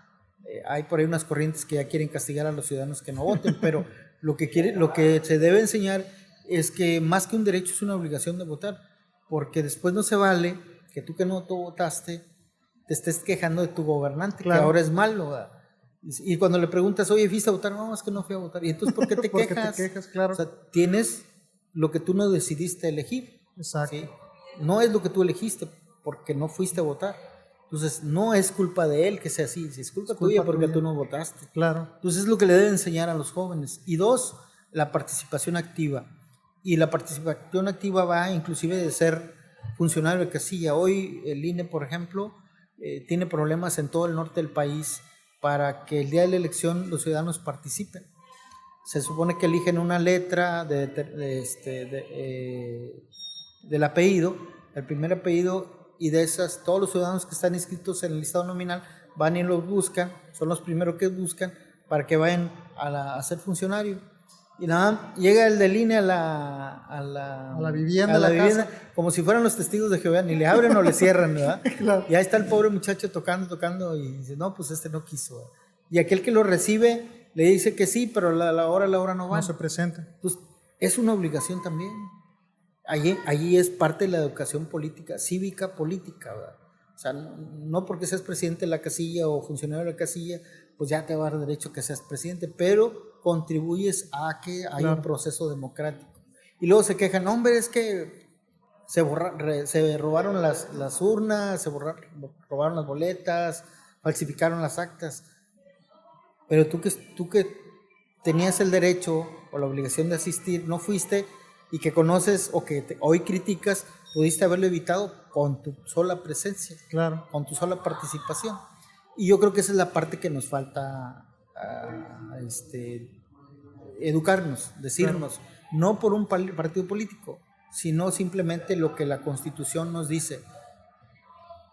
Hay por ahí unas corrientes que ya quieren castigar a los ciudadanos que no voten, pero lo que se debe enseñar es que más que un derecho es una obligación de votar, porque después no se vale que tú no votaste te estés quejando de tu gobernante, claro, que ahora es malo, ¿verdad? Y cuando le preguntas, oye, ¿fuiste a votar? No, es que no fui a votar. ¿Y entonces por qué te quejas? Porque te quejas, claro. O sea, tienes lo que tú no decidiste elegir. Exacto. ¿Sí? No es lo que tú elegiste porque no fuiste a votar. Entonces, no es culpa de él que sea así, es culpa tuya porque tú no votaste. Claro. Entonces, es lo que le debe enseñar a los jóvenes. Y dos, la participación activa. Y la participación activa va inclusive de ser funcionario de casilla. Hoy el INE, por ejemplo, tiene problemas en todo el norte del país para que el día de la elección los ciudadanos participen. Se supone que eligen una letra del apellido, el primer apellido, y de esas todos los ciudadanos que están inscritos en el listado nominal van y los buscan, son los primeros que buscan para que vayan a ser funcionario. Y nada, llega el del INE a la vivienda, como si fueran los testigos de Jehová, ni le abren o le cierran, ¿verdad? Claro. Y ahí está el pobre muchacho tocando, y dice, no, pues no quiso, ¿verdad? Y aquel que lo recibe le dice que sí, pero la hora no va. No se presenta. Pues es una obligación también. Allí es parte de la educación política, cívica política, ¿verdad? O sea, no porque seas presidente de la casilla o funcionario de la casilla, pues ya te va a dar derecho a que seas presidente, pero contribuyes a que haya un proceso democrático. Y luego se quejan, hombre, es que se robaron las urnas, robaron las boletas, falsificaron las actas. Pero tú que tenías el derecho o la obligación de asistir, no fuiste, y que conoces o que hoy criticas, pudiste haberlo evitado con tu sola presencia, claro, con tu sola participación. Y yo creo que esa es la parte que nos falta educarnos, decirnos, claro, no por un partido político, sino simplemente lo que la Constitución nos dice.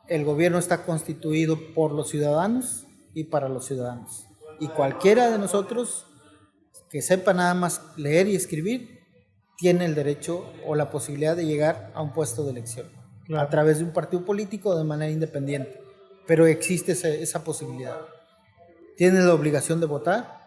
El gobierno está constituido por los ciudadanos y para los ciudadanos. Y cualquiera de nosotros que sepa nada más leer y escribir tiene el derecho o la posibilidad de llegar a un puesto de elección, claro, a través de un partido político de manera independiente, pero existe esa posibilidad. Tienes la obligación de votar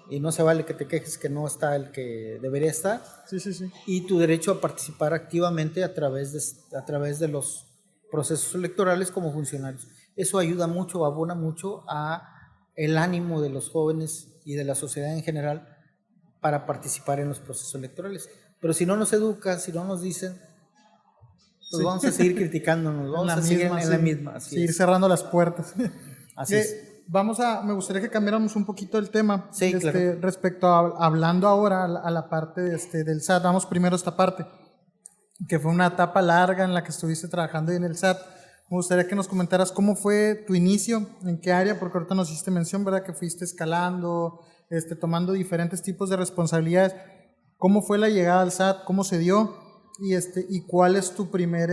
y no se vale que te quejes que no está el que debería estar. Sí, sí, sí. Y tu derecho a participar activamente a través de los procesos electorales como funcionarios. Eso ayuda mucho, abona mucho a el ánimo de los jóvenes y de la sociedad en general para participar en los procesos electorales. Pero si no nos educan, si no nos dicen, pues sí, vamos a seguir criticándonos, vamos a seguir en la misma. Seguir cerrando las puertas. Así es. Me gustaría que cambiáramos un poquito el tema. Sí, claro. Respecto a, hablando ahora a la parte del SAT, vamos primero a esta parte, que fue una etapa larga en la que estuviste trabajando en el SAT. Me gustaría que nos comentaras cómo fue tu inicio, en qué área, porque ahorita nos hiciste mención, ¿verdad? Que fuiste escalando, tomando diferentes tipos de responsabilidades. ¿Cómo fue la llegada al SAT? ¿Cómo se dio? Y ¿cuál es tu primer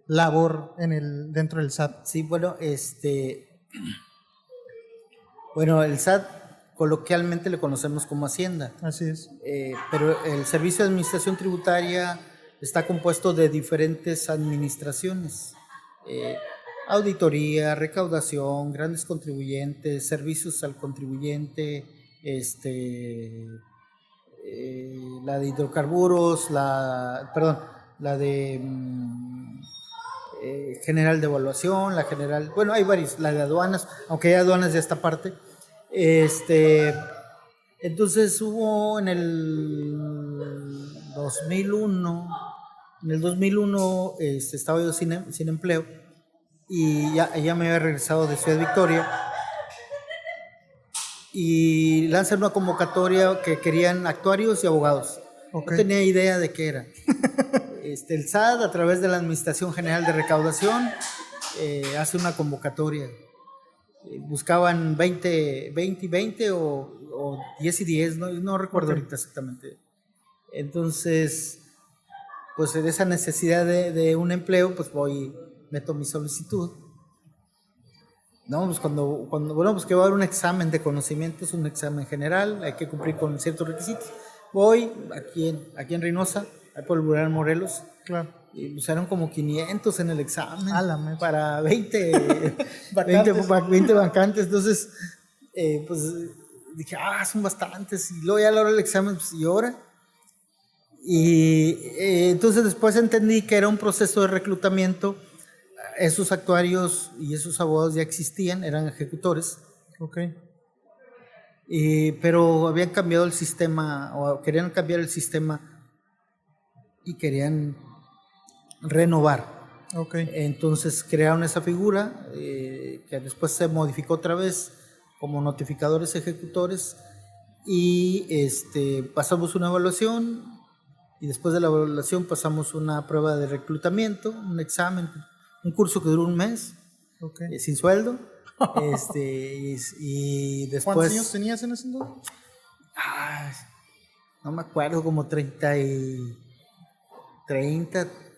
labor dentro del SAT? Sí, bueno, bueno, el SAT coloquialmente le conocemos como Hacienda. Así es. Pero el Servicio de Administración Tributaria está compuesto de diferentes administraciones. Auditoría, recaudación, grandes contribuyentes, servicios al contribuyente, la de hidrocarburos, la de general de evaluación, la general, bueno, hay varios, la de aduanas, aunque hay aduanas de esta parte. Entonces hubo en el 2001, estaba yo sin empleo y ya me había regresado de Ciudad Victoria y lanzan una convocatoria que querían actuarios y abogados. Okay. No tenía idea de qué era. El SAT, a través de la Administración General de Recaudación, hace una convocatoria. Buscaban 20 y 20 o 10 y 10, no recuerdo ahorita exactamente. Entonces, pues de esa necesidad de un empleo, pues meto mi solicitud. No, pues pues que va a haber un examen de conocimientos, un examen general, hay que cumplir con ciertos requisitos. Voy aquí en Reynosa, ahí por el Boulevard Morelos. Claro. Y usaron como 500 en el examen para 20 vacantes. Entonces, pues dije, son bastantes. Y luego ya a la hora del examen, pues, ¿y ahora? Y entonces después entendí que era un proceso de reclutamiento. Esos actuarios y esos abogados ya existían, eran ejecutores. Okay. Pero habían cambiado el sistema, o querían cambiar el sistema y querían renovar. Okay. Entonces crearon esa figura que después se modificó otra vez como notificadores ejecutores y pasamos una evaluación y después de la evaluación pasamos una prueba de reclutamiento, un examen, un curso que duró un mes. Okay. Sin sueldo. Y después, ¿cuántos años tenías en ese entonces? No me acuerdo, como 30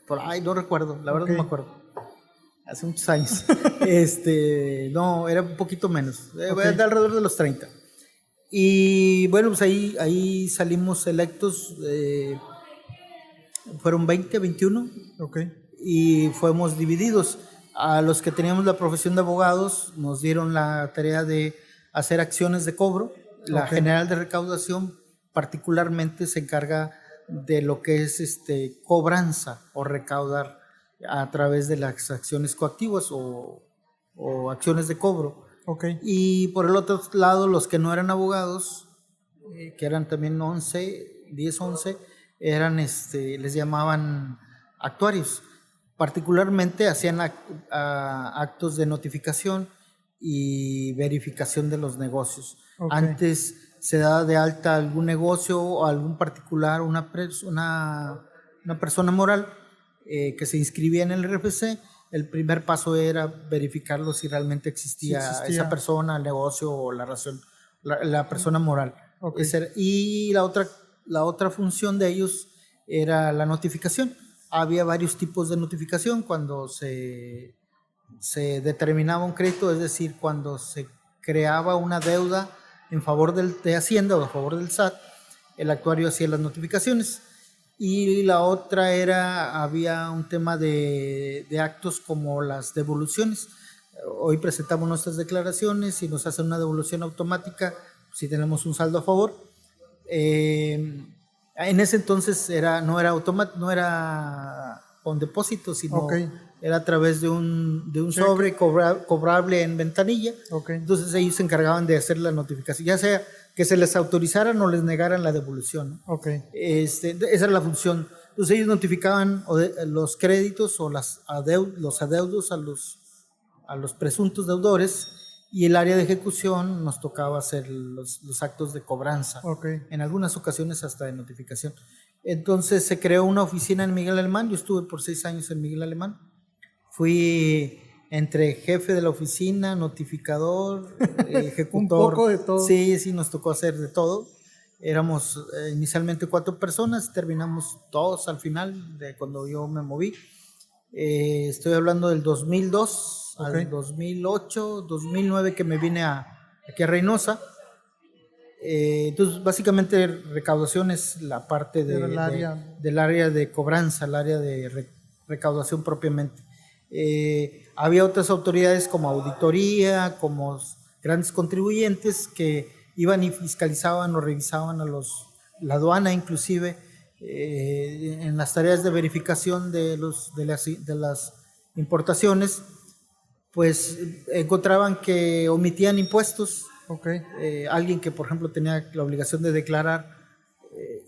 por ahí, no recuerdo, la verdad. Okay. No me acuerdo. Hace muchos años. No, era un poquito menos. Okay. Voy a dar alrededor de los 30. Y bueno, pues ahí salimos electos. Fueron 20, 21. Okay. Y fuimos divididos. A los que teníamos la profesión de abogados nos dieron la tarea de hacer acciones de cobro. La general de recaudación particularmente se encarga de lo que es cobranza o recaudar a través de las acciones coactivas o acciones de cobro. Okay. Y por el otro lado, los que no eran abogados, que eran también 10, 11, les llamaban actuarios. Particularmente hacían actos de notificación y verificación de los negocios. Okay. Antes se daba de alta algún negocio o algún particular, una persona moral que se inscribía en el RFC. El primer paso era verificarlo si realmente existía esa persona, el negocio o la persona moral. Okay. Y la otra función de ellos era la notificación. Había varios tipos de notificación cuando se determinaba un crédito, es decir, cuando se creaba una deuda en favor de Hacienda o a favor del SAT, el actuario hacía las notificaciones. Y la otra había un tema de actos como las devoluciones. Hoy presentamos nuestras declaraciones y nos hacen una devolución automática si tenemos un saldo a favor. En ese entonces no era con depósito, sino era a través de un sobre cobrable en ventanilla. Entonces ellos se encargaban de hacer la notificación, ya sea que se les autorizaran o les negaran la devolución. Esa era la función. Entonces ellos notificaban los créditos o los adeudos a los presuntos deudores, y el área de ejecución nos tocaba hacer los actos de cobranza. En algunas ocasiones hasta de notificación. Entonces se creó una oficina en Miguel Alemán. Yo estuve por 6 años en Miguel Alemán. Fui entre jefe de la oficina, notificador, ejecutor. Un poco de todo. Sí, nos tocó hacer de todo. Éramos inicialmente 4 personas, terminamos todos al final de cuando yo me moví. Estoy hablando del 2002 al 2008, 2009 que me vine aquí a Reynosa. Entonces básicamente recaudación es la parte del área de cobranza, el área de recaudación propiamente. Había otras autoridades como auditoría, como grandes contribuyentes que iban y fiscalizaban o revisaban la aduana inclusive, en las tareas de verificación de las importaciones, pues encontraban que omitían impuestos. Alguien que por ejemplo tenía la obligación de declarar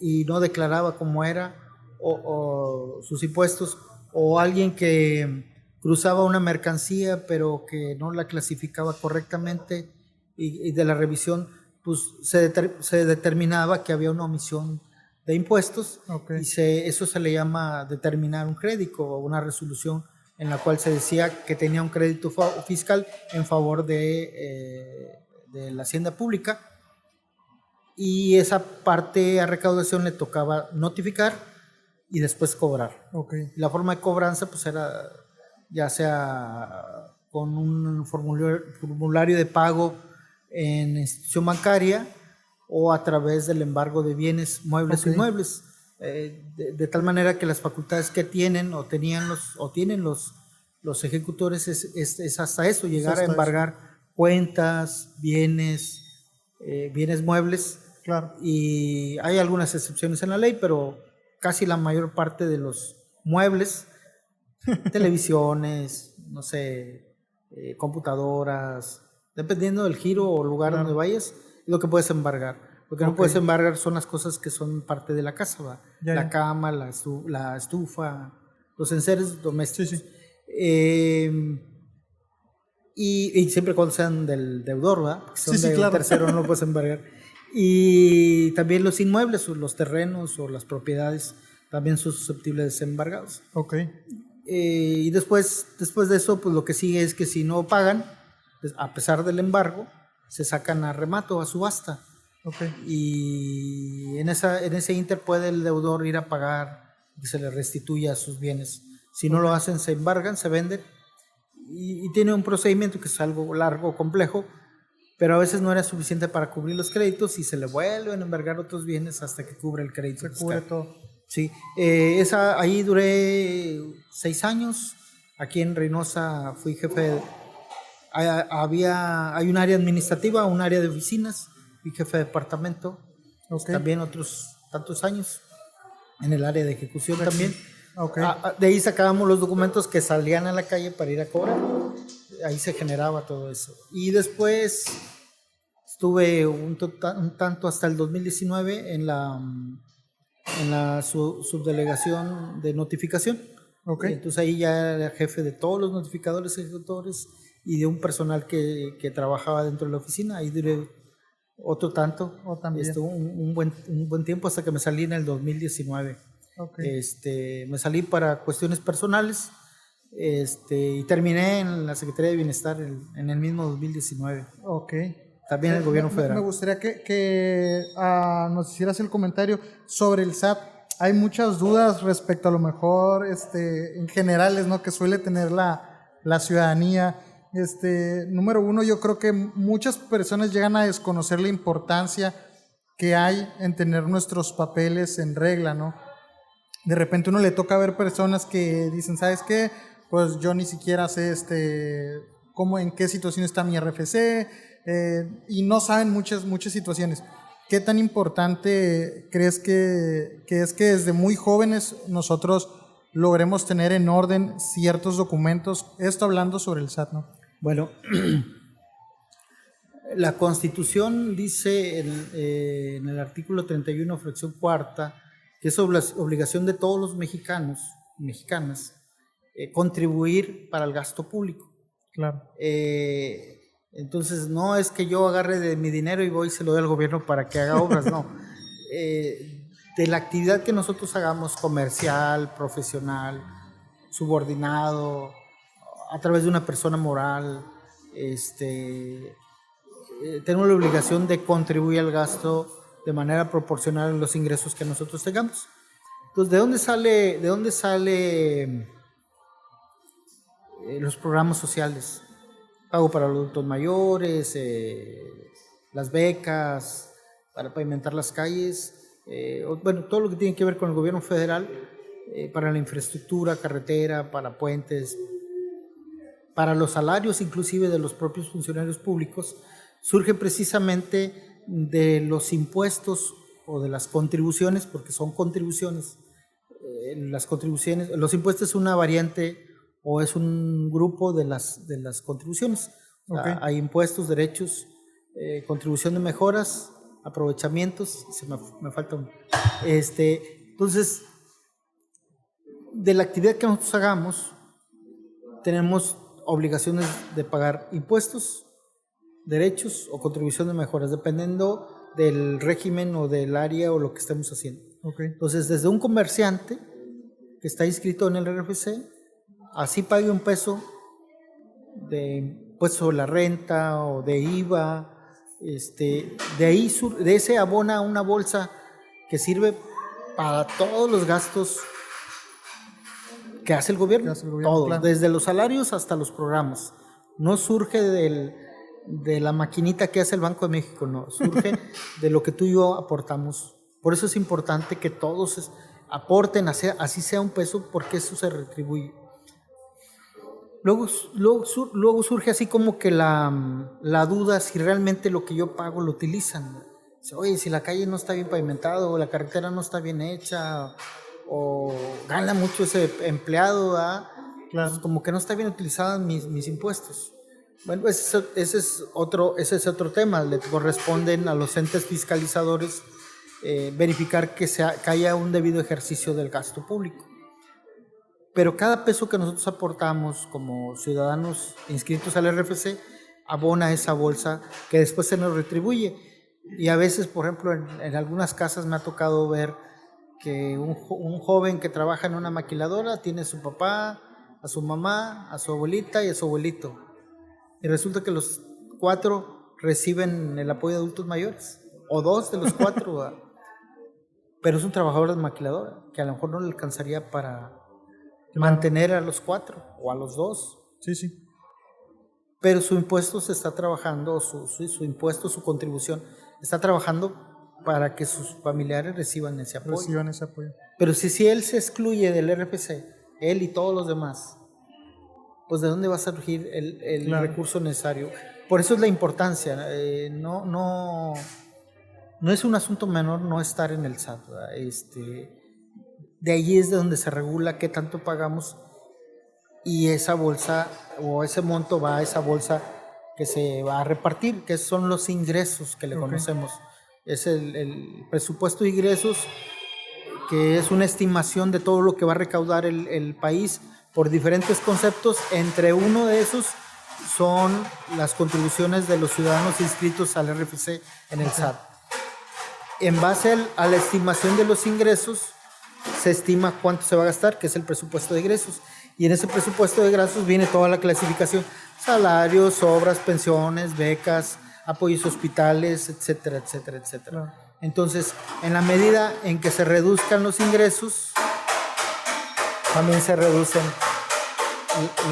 y no declaraba como era o sus impuestos, o alguien que cruzaba una mercancía pero que no la clasificaba correctamente, y de la revisión pues se determinaba que había una omisión de impuestos, y eso se le llama determinar un crédito o una resolución en la cual se decía que tenía un crédito fiscal en favor de la hacienda pública, y esa parte a recaudación le tocaba notificar y después cobrar. La forma de cobranza pues era ya sea con un formulario de pago en institución bancaria o a través del embargo de bienes muebles o inmuebles, de tal manera que las facultades que tienen o tienen los ejecutores es hasta eso, llegar a embargar cuentas, bienes muebles. Y hay algunas excepciones en la ley, pero casi la mayor parte de los muebles, televisiones, no sé, computadoras, dependiendo del giro o lugar donde vayas, lo que puedes embargar. Lo que no puedes embargar son las cosas que son parte de la casa, la cama, la estufa, los enseres domésticos. Y siempre cuando sean del deudor, ¿verdad? Porque son de tercero, no lo puedes embargar. Y también los inmuebles, o los terrenos o las propiedades también son susceptibles de ser embargados. Y después de eso, pues lo que sigue es que si no pagan, pues, a pesar del embargo, se sacan a remato, a subasta. Y en ese inter puede el deudor ir a pagar y se le restituya sus bienes. Si no lo hacen, se embargan, se venden, y tiene un procedimiento que es algo largo, complejo, pero a veces no era suficiente para cubrir los créditos y se le vuelven a embargar otros bienes hasta que cubre el crédito. Se cubre todo. Sí, ahí duré 6 años. Aquí en Reynosa fui jefe. Hay un área administrativa, un área de oficinas, fui jefe de departamento. Okay. También otros tantos años en el área de ejecución también. Okay. De ahí sacábamos los documentos que salían a la calle para ir a cobrar. Ahí se generaba todo eso. Y después estuve un tanto hasta el 2019 en la subdelegación de notificación. Okay. Entonces ahí ya era jefe de todos los notificadores ejecutores y de un personal que trabajaba dentro de la oficina. Ahí duré otro tanto, un buen tiempo hasta que me salí en el 2019. Okay. Me salí para cuestiones personales y terminé en la Secretaría de Bienestar en el mismo 2019. Okay. También el gobierno federal. Me gustaría que nos hicieras el comentario sobre el SAT. Hay muchas dudas respecto a lo mejor en generales, ¿no? Que suele tener la ciudadanía. Número uno, yo creo que muchas personas llegan a desconocer la importancia que hay en tener nuestros papeles en regla, ¿no? De repente uno le toca ver personas que dicen, ¿sabes qué? Pues yo ni siquiera sé cómo, en qué situación está mi RFC, y no saben muchas situaciones. ¿Qué tan importante crees que es que desde muy jóvenes nosotros logremos tener en orden ciertos documentos? Esto hablando sobre el SAT, ¿no? Bueno, la Constitución dice en el artículo 31, fracción cuarta, que es obligación de todos los mexicanos y mexicanas contribuir para el gasto público. Claro. Entonces, no es que yo agarre de mi dinero y voy y se lo doy al gobierno para que haga obras, no. De la actividad que nosotros hagamos, comercial, profesional, subordinado, a través de una persona moral, tenemos la obligación de contribuir al gasto de manera proporcional a los ingresos que nosotros tengamos. Entonces, ¿de dónde sale los programas sociales? Pago para los adultos mayores, las becas, para pavimentar las calles, bueno, todo lo que tiene que ver con el gobierno federal, para la infraestructura, carretera, para puentes, para los salarios inclusive de los propios funcionarios públicos, surge precisamente de los impuestos o de las contribuciones, porque son contribuciones. Los impuestos es una variante o es un grupo de las contribuciones. Okay. Hay impuestos, derechos, contribución de mejoras, aprovechamientos, me falta uno. Entonces, de la actividad que nosotros hagamos, tenemos obligaciones de pagar impuestos, derechos o contribución de mejoras, dependiendo del régimen o del área o lo que estemos haciendo. Okay. Entonces, desde un comerciante que está inscrito en el RFC, así pague un peso de impuesto sobre la renta o de IVA, de ese abona una bolsa que sirve para todos los gastos que hace el gobierno, todos, claro. Desde los salarios hasta los programas. No surge de la maquinita que hace el Banco de México, no, surge de lo que tú y yo aportamos. Por eso es importante que todos aporten, así sea un peso, porque eso se retribuye. Luego surge así como que la duda si realmente lo que yo pago lo utilizan. Oye, si la calle no está bien pavimentada o la carretera no está bien hecha o gana mucho ese empleado, claro. Pues como que no está bien utilizadas mis impuestos. Bueno, ese es otro tema. Le corresponden a los entes fiscalizadores verificar que haya un debido ejercicio del gasto público. Pero cada peso que nosotros aportamos como ciudadanos inscritos al RFC abona esa bolsa que después se nos retribuye. Y a veces, por ejemplo, en algunas casas me ha tocado ver que un joven que trabaja en una maquiladora tiene a su papá, a su mamá, a su abuelita y a su abuelito. Y resulta que los 4 reciben el apoyo de adultos mayores, o 2 de los 4, pero es un trabajador de maquiladora que a lo mejor no le alcanzaría para mantener a los 4 o a los 2. Sí, sí. Pero su impuesto se está trabajando, su impuesto, su contribución, está trabajando para que sus familiares reciban ese apoyo. Pero si él se excluye del RFC, él y todos los demás, pues ¿de dónde va a surgir el recurso necesario? Por eso es la importancia. No no es un asunto menor no estar en el SAT, ¿verdad? De ahí es de donde se regula qué tanto pagamos y esa bolsa o ese monto va a esa bolsa que se va a repartir, que son los ingresos que le conocemos. Es el presupuesto de ingresos, que es una estimación de todo lo que va a recaudar el país por diferentes conceptos. Entre uno de esos son las contribuciones de los ciudadanos inscritos al RFC en el SAT. En base a la estimación de los ingresos, se estima cuánto se va a gastar, que es el presupuesto de egresos. Y en ese presupuesto de egresos viene toda la clasificación: salarios, obras, pensiones, becas, apoyos hospitales, etcétera, etcétera, etcétera. Claro. Entonces, en la medida en que se reduzcan los ingresos, también se reducen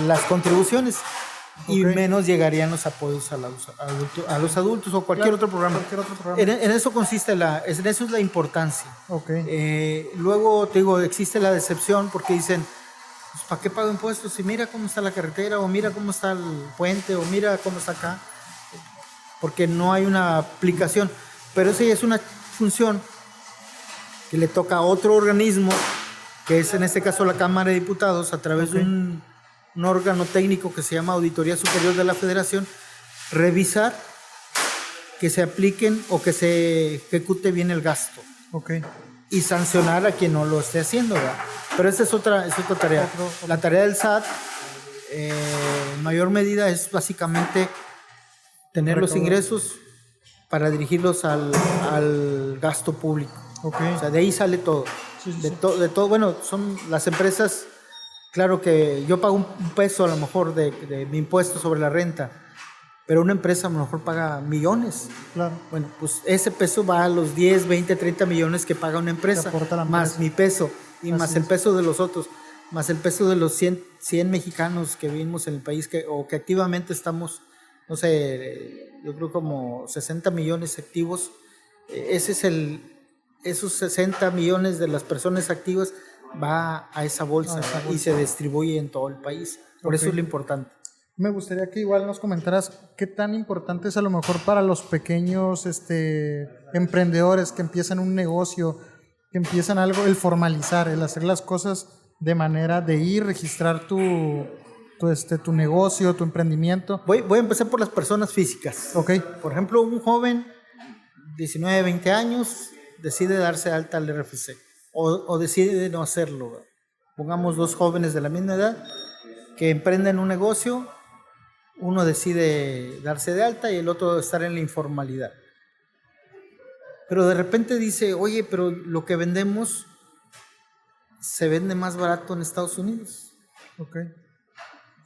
las contribuciones. Y menos llegarían los apoyos a los adultos o cualquier otro programa. En eso consiste en eso es la importancia. Luego te digo, existe la decepción porque dicen, pues, ¿para qué pago impuestos? Si mira cómo está la carretera, o mira cómo está el puente, o mira cómo está acá, porque no hay una aplicación. Pero esa ya es una función que le toca a otro organismo, que es en este caso la Cámara de Diputados, a través de un órgano técnico que se llama Auditoría Superior de la Federación, revisar que se apliquen o que se ejecute bien el gasto. Y sancionar a quien no lo esté haciendo, ¿verdad? Pero esa es otra tarea. La tarea del SAT, en mayor medida, es básicamente tener los ingresos para dirigirlos al gasto público. O sea, de ahí sale todo. De todo, bueno, son las empresas. Claro que yo pago un peso a lo mejor de mi impuesto sobre la renta, pero una empresa a lo mejor paga millones. Claro. Bueno, pues ese peso va a los 10, 20, 30 millones que paga una empresa, más mi peso, y más el peso de los otros, más el peso de los 100 mexicanos que vivimos en el país, que activamente estamos, no sé, yo creo como 60 millones activos. Esos 60 millones de las personas activas va a esa bolsa, y se distribuye en todo el país. Por eso es lo importante. Me gustaría que igual nos comentaras qué tan importante es a lo mejor para los pequeños emprendedores que empiezan un negocio, que empiezan algo, el formalizar, el hacer las cosas de manera de ir, registrar tu negocio, tu emprendimiento. Voy a empezar por las personas físicas. Por ejemplo, un joven, 19, 20 años, decide darse de alta al RFC. O decide no hacerlo. Pongamos dos jóvenes de la misma edad que emprenden un negocio, uno decide darse de alta y el otro estar en la informalidad. Pero de repente dice, oye, pero lo que vendemos se vende más barato en Estados Unidos.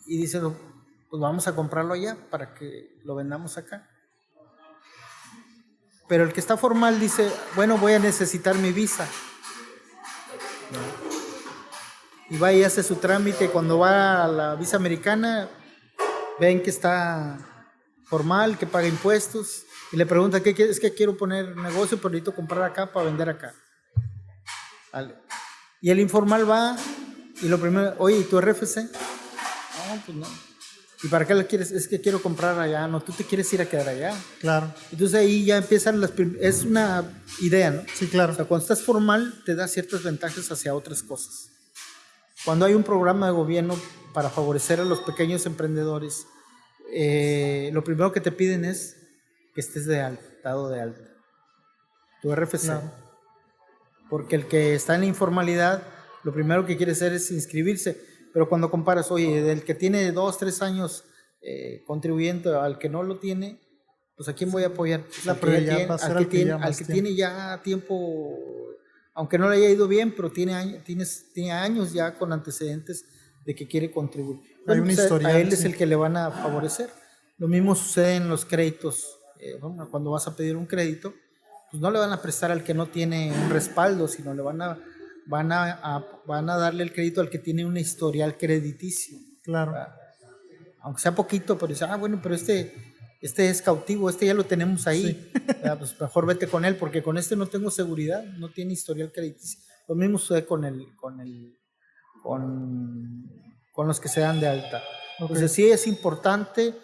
Y dice, pues vamos a comprarlo allá para que lo vendamos acá. Pero el que está formal dice, bueno, voy a necesitar mi visa. Y va y hace su trámite. Cuando va a la visa americana, ven que está formal, que paga impuestos, y le pregunta, ¿qué quieres? Es que quiero poner negocio, pero necesito comprar acá para vender acá. Vale. Y el informal va y lo primero, oye, ¿y tu RFC? No, pues no. ¿Y para qué lo quieres? Es que quiero comprar allá. No, tú te quieres ir a quedar allá. Claro. Entonces ahí ya empiezan es una idea, ¿no? Sí, claro. O sea, cuando estás formal te da ciertas ventajas hacia otras cosas. Cuando hay un programa de gobierno para favorecer a los pequeños emprendedores, lo primero que te piden es que estés dado de alta. Tu RFC. Claro. Porque el que está en la informalidad, lo primero que quiere hacer es inscribirse. Pero cuando comparas, oye, del que tiene 2, 3 años contribuyendo al que no lo tiene, pues ¿a quién voy a apoyar? Pues al que tiene ya tiempo, aunque no le haya ido bien, pero tiene años ya con antecedentes de que quiere contribuir. Hay una historia, a él es el que le van a favorecer. Lo mismo sucede en los créditos. Cuando vas a pedir un crédito, pues no le van a prestar al que no tiene un respaldo, sino le van a darle el crédito al que tiene un historial crediticio. Claro. ¿Verdad? Aunque sea poquito, pero dice, bueno, pero este es cautivo, este ya lo tenemos ahí. Sí. Pues mejor vete con él, porque con este no tengo seguridad, no tiene historial crediticio. Lo mismo sucede con los que se dan de alta. Entonces sí es importante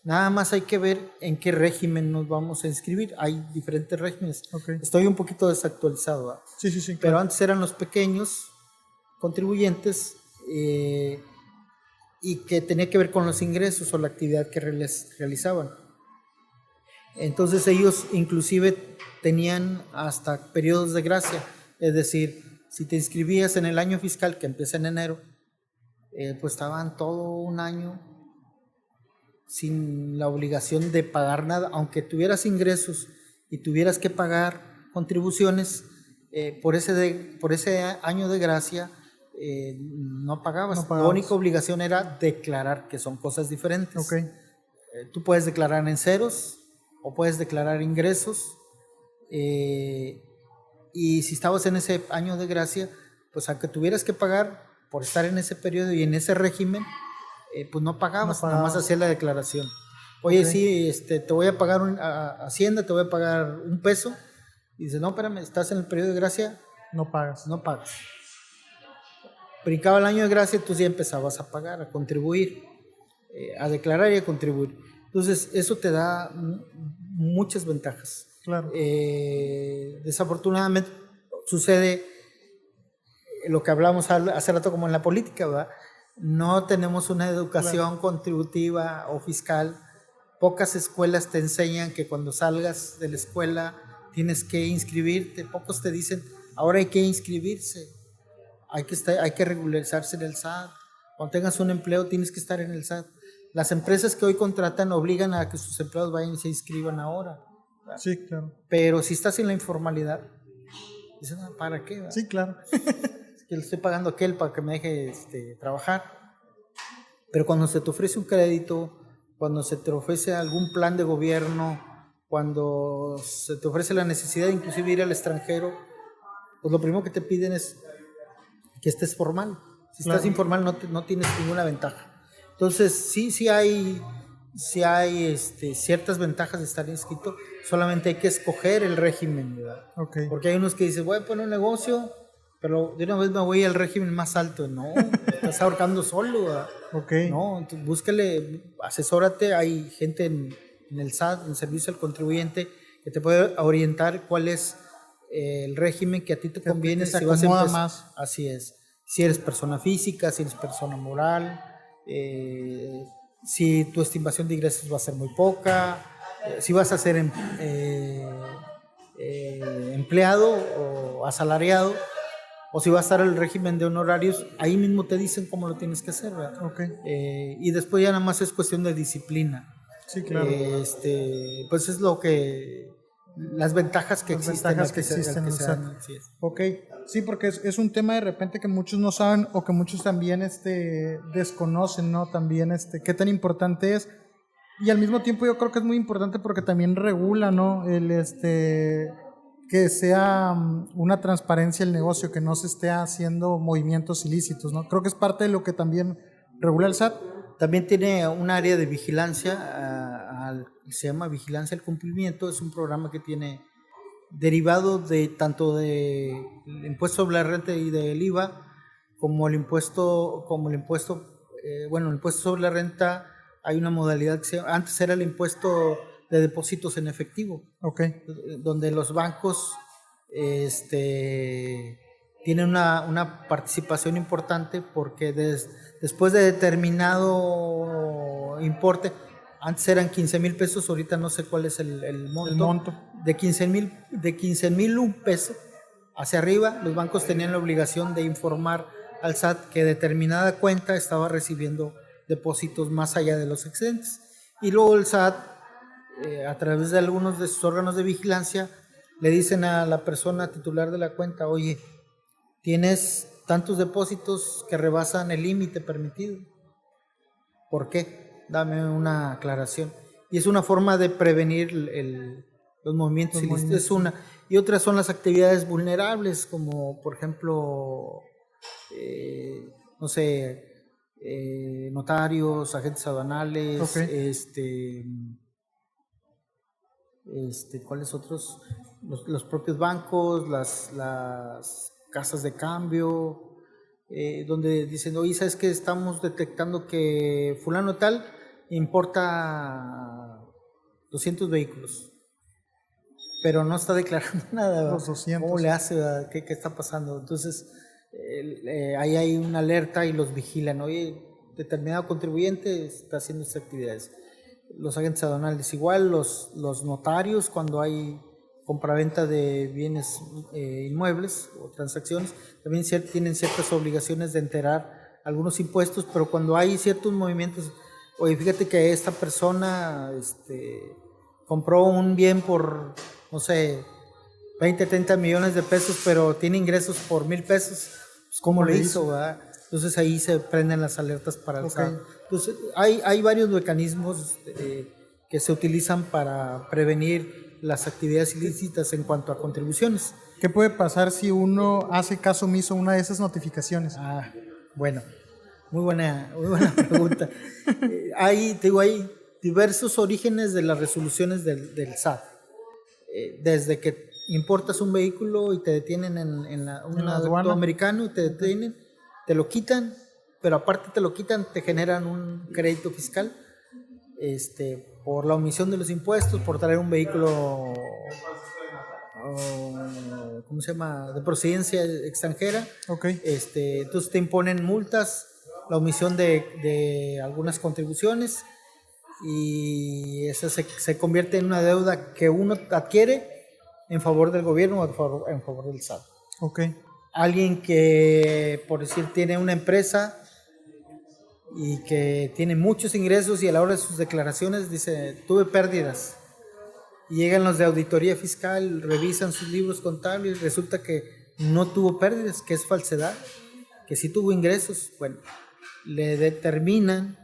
Nada más hay que ver en qué régimen nos vamos a inscribir. Hay diferentes regímenes. Okay. Estoy un poquito desactualizado, ¿verdad? Sí, sí, sí. Pero Claro. antes eran los pequeños contribuyentes y que tenía que ver con los ingresos o la actividad que realizaban. Entonces ellos inclusive tenían hasta periodos de gracia, es decir, si te inscribías en el año fiscal que empieza en enero, pues estaban todo un año sin la obligación de pagar nada, aunque tuvieras ingresos y tuvieras que pagar contribuciones, por ese año de gracia no pagabas. La única obligación era declarar, que son cosas diferentes. Okay. Tú puedes declarar en ceros o puedes declarar ingresos, y si estabas en ese año de gracia, pues aunque tuvieras que pagar por estar en ese periodo y en ese régimen, pues no pagabas, nada más hacías la declaración. Oye, okay, sí, te voy a pagar Hacienda, te voy a pagar $1. Y dices, no, espérame, estás en el periodo de gracia. No pagas. No pagas. Brincaba el año de gracia y tú ya empezabas a pagar, a contribuir, a declarar y a contribuir. Entonces, eso te da muchas ventajas. Claro. Desafortunadamente, sucede lo que hablamos hace rato como en la política, ¿verdad? No tenemos una educación contributiva o fiscal. Pocas escuelas te enseñan que cuando salgas de la escuela tienes que inscribirte. Pocos te dicen, ahora hay que inscribirse. Hay que regularizarse en el SAT. Cuando tengas un empleo tienes que estar en el SAT. Las empresas que hoy contratan obligan a que sus empleados vayan y se inscriban ahora, ¿verdad? Sí, claro. Pero si estás en la informalidad, dicen, ¿para qué? ¿Verdad? Sí, claro. Que le estoy pagando a aquel para que me deje trabajar. Pero cuando se te ofrece un crédito, cuando se te ofrece algún plan de gobierno, cuando se te ofrece la necesidad de inclusive ir al extranjero, pues lo primero que te piden es que estés formal. Si estás informal no tienes ninguna ventaja. Entonces sí hay ciertas ventajas de estar inscrito, solamente hay que escoger el régimen, ¿verdad? Okay. Porque hay unos que dicen, voy a poner un negocio, pero de una vez me voy al régimen más alto. No, estás ahorcando solo, ¿verdad? Okay. No, entonces búscale, asesórate, hay gente en el SAT, en el Servicio al Contribuyente, que te puede orientar cuál es el régimen que a ti te conviene. Que se si vas a acomoda más. Así es. Si eres persona física, si eres persona moral, si tu estimación de ingresos va a ser muy poca, si vas a ser empleado o asalariado, o si va a estar el régimen de honorarios, ahí mismo te dicen cómo lo tienes que hacer, ¿verdad? Okay. Y después ya nada más es cuestión de disciplina. Sí, claro. Pues es las ventajas que existen. Ok, sí, porque es un tema de repente que muchos no saben o que muchos también desconocen, ¿no? También qué tan importante es. Y al mismo tiempo yo creo que es muy importante porque también regula, ¿no? Que sea una transparencia el negocio, que no se esté haciendo movimientos ilícitos, ¿no? Creo que es parte de lo que también regula el SAT. También tiene un área de vigilancia, se llama Vigilancia al Cumplimiento. Es un programa que tiene derivado de tanto del impuesto sobre la renta y del IVA, como el impuesto el impuesto sobre la renta. Hay una modalidad que antes era el impuesto de depósitos en efectivo, okay, donde los bancos tienen una participación importante, porque después de determinado importe, antes eran 15,000 pesos, ahorita no sé cuál es el monto. El monto. De 15,000 un peso hacia arriba, los bancos tenían la obligación de informar al SAT que determinada cuenta estaba recibiendo depósitos más allá de los excedentes. Y luego el SAT, a través de algunos de sus órganos de vigilancia, le dicen a la persona titular de la cuenta, oye, tienes tantos depósitos que rebasan el límite permitido. ¿Por qué? Dame una aclaración. Y es una forma de prevenir los movimientos ilícitos. Es una. Y otras son las actividades vulnerables, como por ejemplo, no sé, notarios, agentes aduanales, okay, ¿cuáles otros? Los propios bancos, las casas de cambio, donde dicen, oye, ¿sabes qué? Estamos detectando que fulano tal importa 200 vehículos, pero no está declarando nada, ¿verdad? Los 200. ¿Cómo le hace? ¿Verdad? ¿Qué está pasando? Entonces, ahí hay una alerta y los vigilan. Oye, determinado contribuyente está haciendo estas actividades. Los agentes aduanales igual, los notarios cuando hay compraventa de bienes inmuebles o transacciones, también tienen ciertas obligaciones de enterar algunos impuestos, pero cuando hay ciertos movimientos, oye, fíjate que esta persona compró un bien por, no sé, 20, 30 millones de pesos, pero tiene ingresos por 1,000 pesos, pues ¿cómo le hizo, verdad? Entonces ahí se prenden las alertas para el SAT. Entonces hay varios mecanismos que se utilizan para prevenir las actividades ilícitas en cuanto a contribuciones. ¿Qué puede pasar si uno hace caso omiso a una de esas notificaciones? Bueno, muy buena pregunta. Hay diversos orígenes de las resoluciones del SAT. Desde que importas un vehículo y te detienen en un aduana americano y te detienen, te lo quitan, pero aparte te lo quitan, te generan un crédito fiscal por la omisión de los impuestos, por traer un vehículo ¿cómo se llama? De procedencia extranjera. Entonces te imponen multas, la omisión de algunas contribuciones, y eso se convierte en una deuda que uno adquiere en favor del gobierno o en favor del SAT. Alguien que, por decir, tiene una empresa y que tiene muchos ingresos y a la hora de sus declaraciones dice, tuve pérdidas. Y llegan los de auditoría fiscal, revisan sus libros contables y resulta que no tuvo pérdidas, que es falsedad, que sí tuvo ingresos. Bueno, le determinan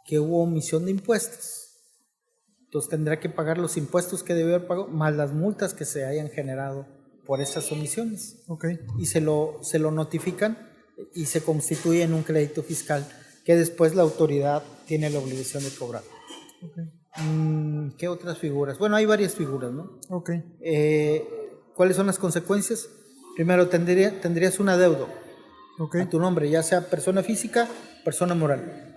que hubo omisión de impuestos. Entonces tendrá que pagar los impuestos que debió haber pagado, más las multas que se hayan generado por esas omisiones. Y se lo notifican y se constituye en un crédito fiscal que después la autoridad tiene la obligación de cobrar. ¿Qué otras figuras? Bueno, hay varias figuras, ¿no? ¿Cuáles son las consecuencias? Primero, tendrías un adeudo a tu nombre, ya sea persona física, persona moral.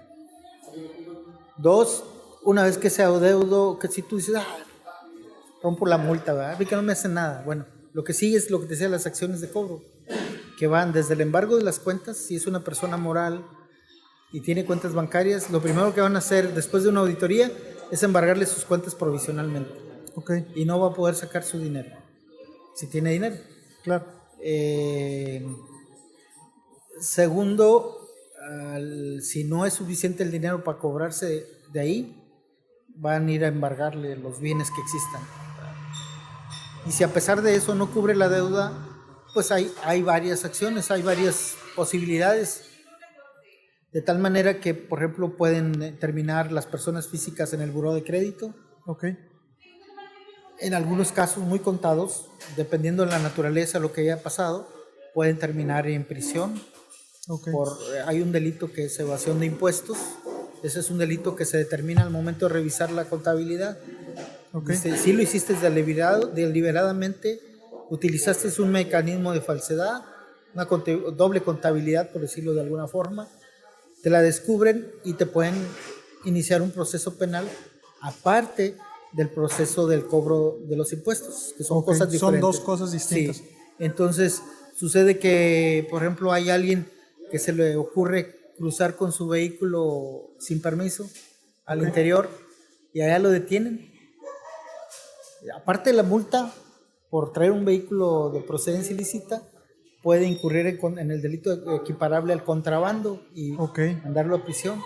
2, una vez que ese adeudo, que si tú dices, rompo la multa, ¿verdad? Vi que no me hacen nada. Bueno, lo que sigue es lo que te decía, las acciones de cobro, que van desde el embargo de las cuentas. Si es una persona moral y tiene cuentas bancarias, lo primero que van a hacer después de una auditoría es embargarle sus cuentas provisionalmente. Y no va a poder sacar su dinero, si tiene dinero. Claro. Segundo, si no es suficiente el dinero para cobrarse de ahí, van a ir a embargarle los bienes que existan. Y si a pesar de eso no cubre la deuda, pues hay varias acciones, hay varias posibilidades. De tal manera que, por ejemplo, pueden terminar las personas físicas en el buró de crédito. En algunos casos muy contados, dependiendo de la naturaleza, lo que haya pasado, pueden terminar en prisión. Hay un delito que es evasión de impuestos. Ese es un delito que se determina al momento de revisar la contabilidad. Si lo hiciste deliberadamente, utilizaste un mecanismo de falsedad, una doble contabilidad, por decirlo de alguna forma, te la descubren y te pueden iniciar un proceso penal aparte del proceso del cobro de los impuestos, que son cosas diferentes. Son dos cosas distintas. Sí. Entonces, sucede que, por ejemplo, hay alguien que se le ocurre cruzar con su vehículo sin permiso al interior y allá lo detienen. Aparte de la multa por traer un vehículo de procedencia ilícita, puede incurrir en el delito equiparable al contrabando y mandarlo a prisión.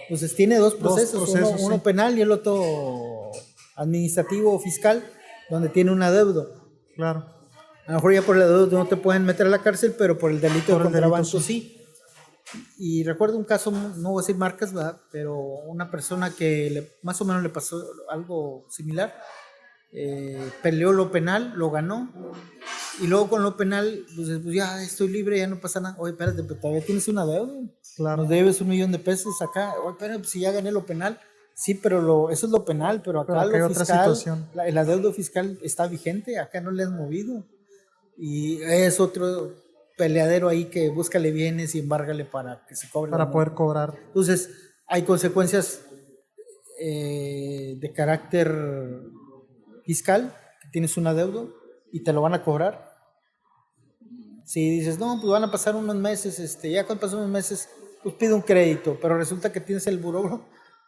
Entonces tiene dos procesos, uno penal y el otro administrativo o fiscal, donde tiene un adeudo. Claro. A lo mejor ya por el adeudo no te pueden meter a la cárcel, pero por el delito de contrabando sí. Y recuerdo un caso, no voy a decir marcas, ¿verdad? Pero una persona que más o menos le pasó algo similar, peleó lo penal, lo ganó, y luego con lo penal, pues ya estoy libre, ya no pasa nada. Oye, espérate, pero todavía tienes una deuda, nos debes $1,000,000 acá. Oye, espérate, pues si ya gané lo penal, sí, pero eso es lo penal, pero acá lo fiscal, el adeudo fiscal está vigente, acá no le has movido, y es otro peleadero ahí que búscale bienes y embárgale para que se cobre. Para poder cobrar. Entonces, hay consecuencias de carácter fiscal, que tienes un adeudo y te lo van a cobrar. Si dices, no, pues van a pasar unos meses, ya cuando pasan unos meses, pues pide un crédito, pero resulta que tienes el buró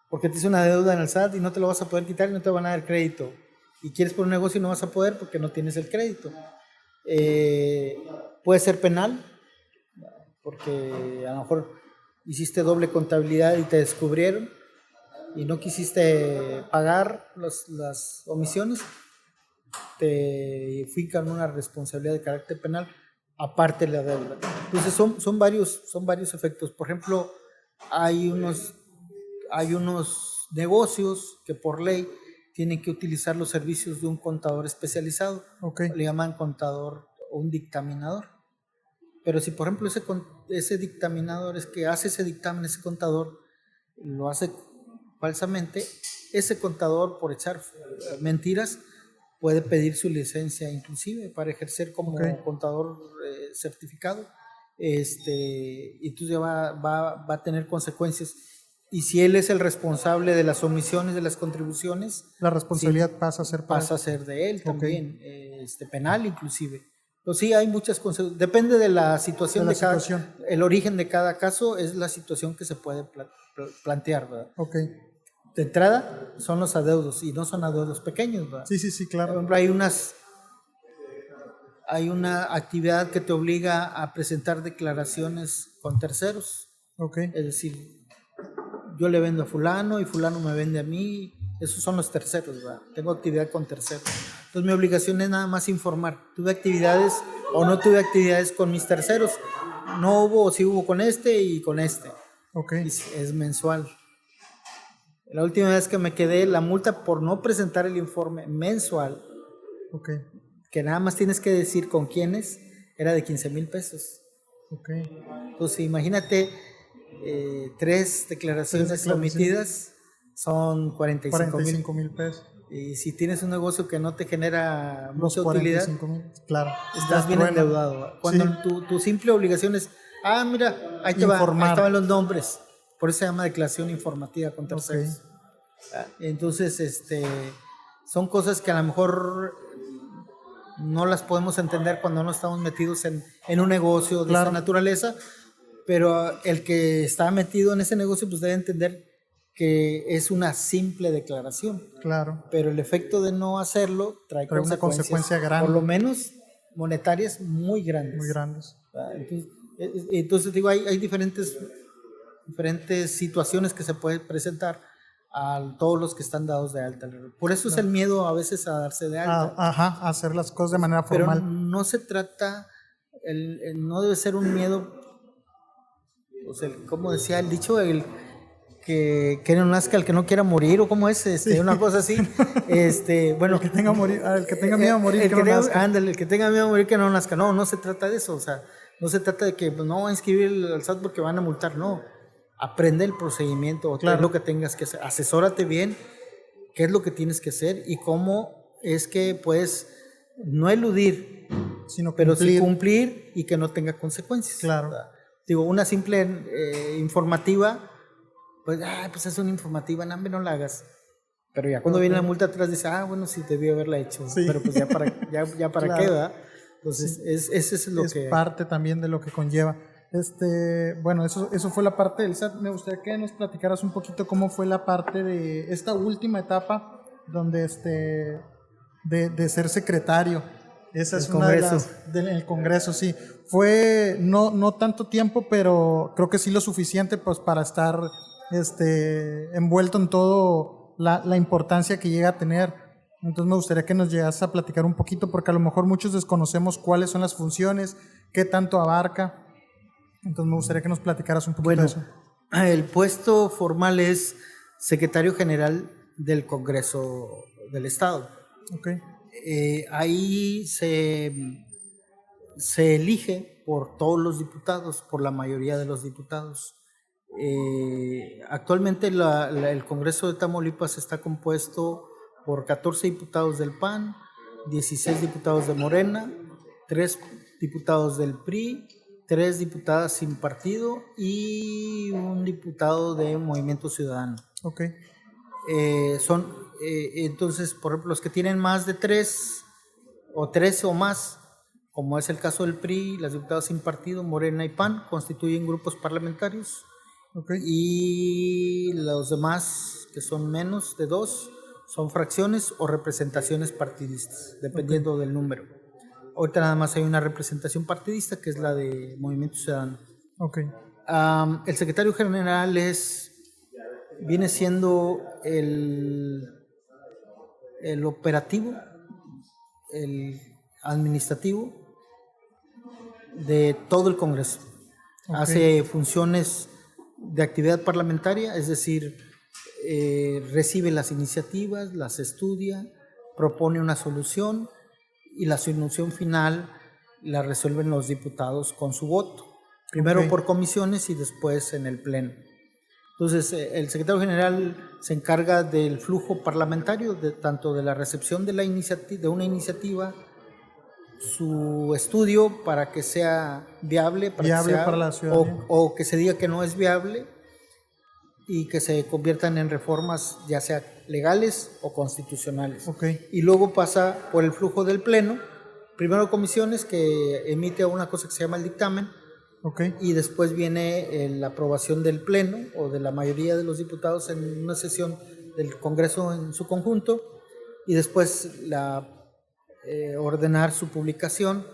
porque tienes una deuda en el SAT y no te lo vas a poder quitar y no te van a dar crédito. Y quieres poner un negocio y no vas a poder porque no tienes el crédito. Puede ser penal, porque a lo mejor hiciste doble contabilidad y te descubrieron y no quisiste pagar las omisiones, te fijan una responsabilidad de carácter penal aparte de la deuda. Entonces son varios efectos. Por ejemplo, hay unos negocios que por ley tienen que utilizar los servicios de un contador especializado. Okay. Le llaman contador o un dictaminador. Pero si, por ejemplo, ese dictaminador es que hace ese dictamen, ese contador lo hace falsamente, ese contador, por echar mentiras, puede pedir su licencia inclusive para ejercer como contador certificado. Y entonces ya va a tener consecuencias. Y si él es el responsable de las omisiones de las contribuciones, la responsabilidad pasa a ser de él también, penal inclusive. Entonces sí, hay muchas consecuencias. Depende de la situación el origen de cada caso es la situación que se puede plantear, ¿verdad? Okay. De entrada son los adeudos y no son adeudos pequeños, ¿verdad? Sí, claro. Por ejemplo, hay una actividad que te obliga a presentar declaraciones con terceros. Okay. Es decir, yo le vendo a fulano y fulano me vende a mí. Esos son los terceros, ¿verdad? Tengo actividad con terceros. Entonces mi obligación es nada más informar. Tuve actividades o no tuve actividades con mis terceros. No hubo o sí hubo con este y con este. Okay. Es mensual. La última vez que me quedé, la multa por no presentar el informe mensual, okay, que nada más tienes que decir con quiénes, era de 15,000 pesos. Okay. Entonces imagínate, 3 declaraciones omitidas son 45,000 pesos. Y si tienes un negocio que no te genera mucha utilidad, claro, estás bien endeudado. Cuando tu simple obligación es, mira, ahí te va, ahí estaban los nombres. Por eso se llama declaración informativa con terceros. Okay. Entonces, son cosas que a lo mejor no las podemos entender cuando no estamos metidos en un negocio de esa naturaleza, pero el que está metido en ese negocio pues debe entender que es una simple declaración. Claro. Pero el efecto de no hacerlo trae una consecuencia grande. Por lo menos monetarias muy grandes. Muy grandes. Entonces digo, hay diferentes situaciones que se pueden presentar a todos los que están dados de alta. Por eso es el miedo a veces a darse de alta. A hacer las cosas de manera formal. Pero no se trata, no debe ser un miedo, como decía el dicho, que no nazca el que no quiera morir, o como es, una cosa así. Bueno, el que tenga miedo a morir, que no nazca. Ándale, el que tenga miedo a morir, que no nazca. No se trata de eso, o sea, no se trata de que no van a inscribir al SAT porque van a multar, no. Aprende el procedimiento, qué es lo que tengas que hacer, asesórate bien qué es lo que tienes que hacer y cómo es que puedes no eludir, pero sí cumplir y que no tenga consecuencias. Claro. Digo, una simple informativa, pues es una informativa, no la hagas. Pero ya cuando viene la multa atrás dice, bueno, sí debí haberla hecho, pero pues ya para claro. ¿Qué, verdad? Entonces, ese es lo que... Es parte también de lo que conlleva. Bueno, eso fue la parte del SAT. Me gustaría que nos platicaras un poquito cómo fue la parte de esta última etapa donde de ser secretario. Esa es una de las del Congreso, sí. Fue no tanto tiempo, pero creo que sí lo suficiente pues para estar envuelto en todo la importancia que llega a tener. Entonces me gustaría que nos llegas a platicar un poquito, porque a lo mejor muchos desconocemos cuáles son las funciones, qué tanto abarca. Entonces me gustaría que nos platicaras un poquito de eso. El puesto formal es secretario general del Congreso del Estado. Okay. Ahí se elige por todos los diputados, por la mayoría de los diputados. Actualmente el Congreso de Tamaulipas está compuesto por 14 diputados del PAN, 16 diputados de Morena, 3 diputados del PRI, 3 diputadas sin partido y un diputado de Movimiento Ciudadano. Okay. Entonces, por ejemplo, los que tienen más de 3 o 13 o más, como es el caso del PRI, las diputadas sin partido, Morena y PAN, constituyen grupos parlamentarios. Okay. Y los demás, que son menos de 2, son fracciones o representaciones partidistas, dependiendo del número. Ahorita nada más hay una representación partidista, que es la de Movimiento Ciudadano. Okay. El secretario general viene siendo el operativo, el administrativo de todo el Congreso. Okay. Hace funciones de actividad parlamentaria, es decir, recibe las iniciativas, las estudia, propone una solución y la solución final la resuelven los diputados con su voto, primero Okay. por comisiones y después en el pleno. Entonces, el secretario general se encarga del flujo parlamentario, tanto de la recepción de una iniciativa, su estudio para que sea viable, para la ciudadanía. o que se diga que no es viable y que se conviertan en reformas ya sea legales o constitucionales. Okay. Y luego pasa por el flujo del pleno, primero comisiones que emite una cosa que se llama el dictamen, Okay. y después viene la aprobación del pleno o de la mayoría de los diputados en una sesión del Congreso en su conjunto, y después ordenar su publicación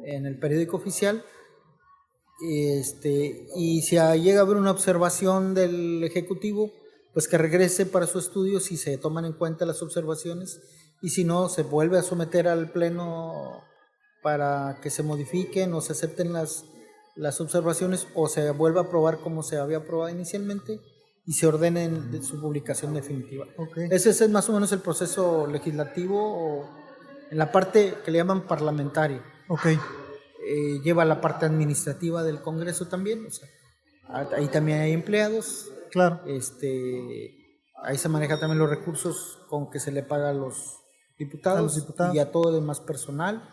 en el periódico oficial. Y si llega a haber una observación del Ejecutivo, pues que regrese para su estudio si se toman en cuenta las observaciones, y si no, se vuelve a someter al pleno para que se modifiquen o se acepten las observaciones, o se vuelve a aprobar como se había aprobado inicialmente y se ordene su publicación definitiva. Okay. Ese es más o menos el proceso legislativo, o en la parte que le llaman parlamentaria. Okay. Lleva la parte administrativa del Congreso también, o sea, ahí también hay empleados. Claro. Ahí se manejan también los recursos con que se le paga a los diputados, y a todo el demás personal.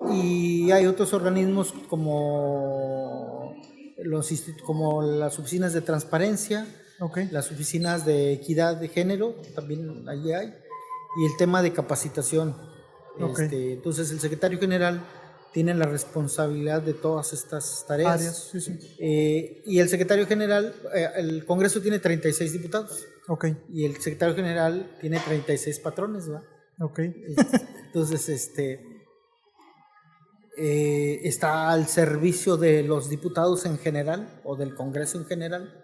Y hay otros organismos como las oficinas de transparencia, Okay. las oficinas de equidad de género, también allí hay, y el tema de capacitación. Okay. Entonces el secretario general tiene la responsabilidad de todas estas tareas. Áreas, sí. Y el secretario general, el Congreso tiene 36 diputados. Okay. Y el secretario general tiene 36 patrones, ¿va? Okay. Entonces, está al servicio de los diputados en general o del Congreso en general,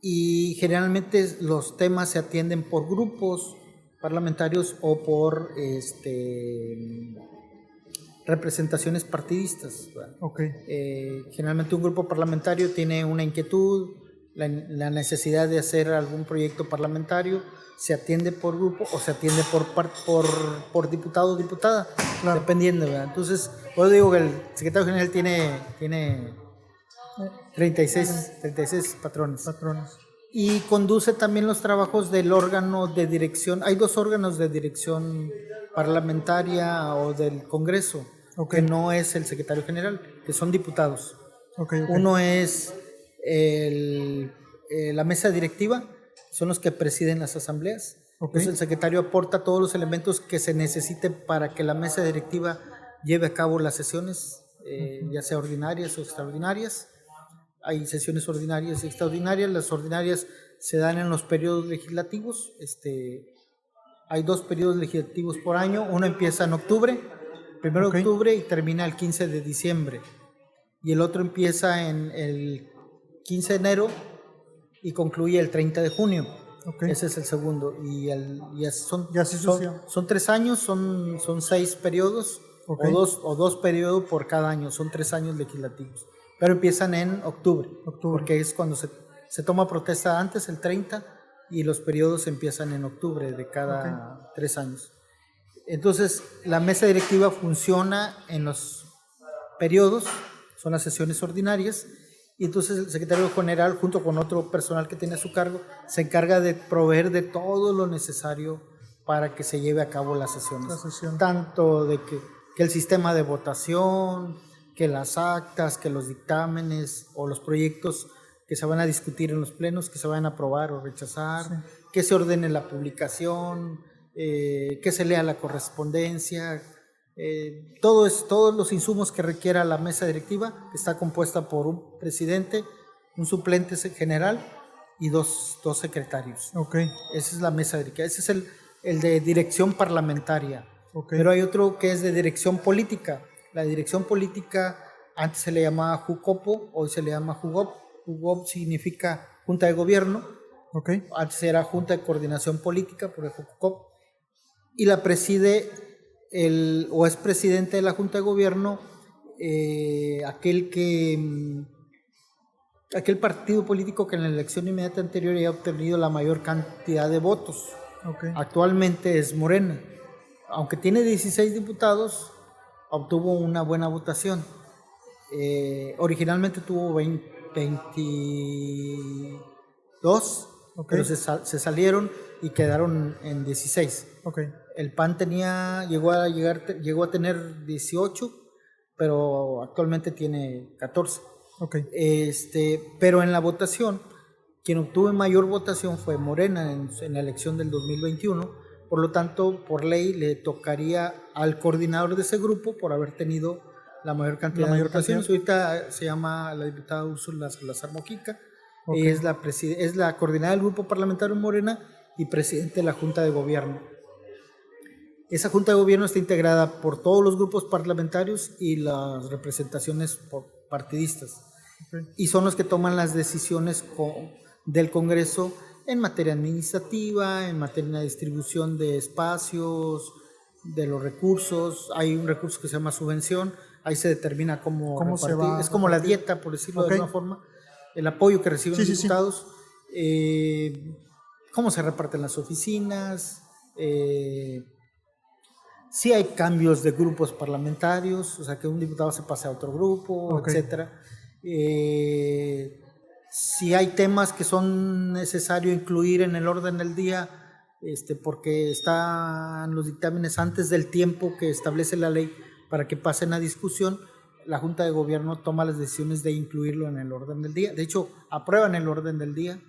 y generalmente los temas se atienden por grupos parlamentarios o por representaciones partidistas. Okay. Generalmente un grupo parlamentario tiene una inquietud, la necesidad de hacer algún proyecto parlamentario, se atiende por grupo o se atiende por diputado o diputada, claro, dependiendo, ¿verdad? Entonces, yo digo que el secretario general tiene 36 patrones. Y conduce también los trabajos del órgano de dirección. Hay 2 órganos de dirección parlamentaria o del Congreso, okay, que no es el secretario general, que son diputados. Okay. Uno es la mesa directiva, son los que presiden las asambleas. Okay. Entonces el secretario aporta todos los elementos que se necesiten para que la mesa directiva lleve a cabo las sesiones, ya sea ordinarias o extraordinarias. Hay sesiones ordinarias y extraordinarias. Las ordinarias se dan en los periodos legislativos. Hay 2 periodos legislativos por año. Uno empieza en octubre, 1 de octubre, y termina el 15 de diciembre. Y el otro empieza en el 15 de enero y concluye el 30 de junio. Okay. Ese es el segundo. Son 3 años, son 6 periodos, okay, o dos periodos por cada año. Son 3 años legislativos. Pero empiezan en octubre, porque es cuando se toma protesta antes, el 30, y los periodos empiezan en octubre de cada 3 años. Entonces, la mesa directiva funciona en los periodos, son las sesiones ordinarias, y entonces el secretario general, junto con otro personal que tiene a su cargo, se encarga de proveer de todo lo necesario para que se lleve a cabo las sesiones. Tanto de que el sistema de votación, que las actas, que los dictámenes o los proyectos que se van a discutir en los plenos, que se van a aprobar o rechazar, Sí. que se ordene la publicación, que se lea la correspondencia, todos los insumos que requiera la mesa directiva, que está compuesta por un presidente, un suplente general y dos secretarios. Ok, Esa es la mesa directiva, ese es el de dirección parlamentaria. ok. Pero hay otro que es de dirección política. La dirección política antes se le llamaba JUCOPO, hoy se le llama JUGOP. JUGOP significa Junta de Gobierno, Ok, antes era Junta de Coordinación Política, por el JUCOP, y la preside o es presidente de la Junta de Gobierno aquel partido político que en la elección inmediata anterior haya obtenido la mayor cantidad de votos. ok. Actualmente es Morena. Aunque tiene 16 diputados, obtuvo una buena votación. Originalmente tuvo 22, Ok. pero se salieron y quedaron en 16. Ok, El PAN llegó a tener 18, pero actualmente tiene 14. ok. Pero en la votación, quien obtuvo mayor votación fue Morena en la elección del 2021. Por lo tanto, por ley le tocaría al coordinador de ese grupo por haber tenido la mayor cantidad de votaciones. Ahorita se llama la diputada Úrsula Salazar Mojica. Okay. Es la coordinadora del grupo parlamentario Morena y presidente de la Junta de Gobierno. Esa Junta de Gobierno está integrada por todos los grupos parlamentarios y las representaciones partidistas. Okay. Y son los que toman las decisiones del Congreso en materia administrativa, en materia de distribución de espacios, de los recursos. Hay un recurso que se llama subvención, ahí se determina cómo repartir. Es como la dieta, por decirlo de alguna forma, el apoyo que reciben los diputados, cómo se reparten las oficinas, si hay cambios de grupos parlamentarios, o sea, que un diputado se pase a otro grupo, etcétera. Si hay temas que son necesarios incluir en el orden del día, porque están los dictámenes antes del tiempo que establece la ley para que pasen a discusión, la Junta de Gobierno toma las decisiones de incluirlo en el orden del día. De hecho, aprueban el orden del día.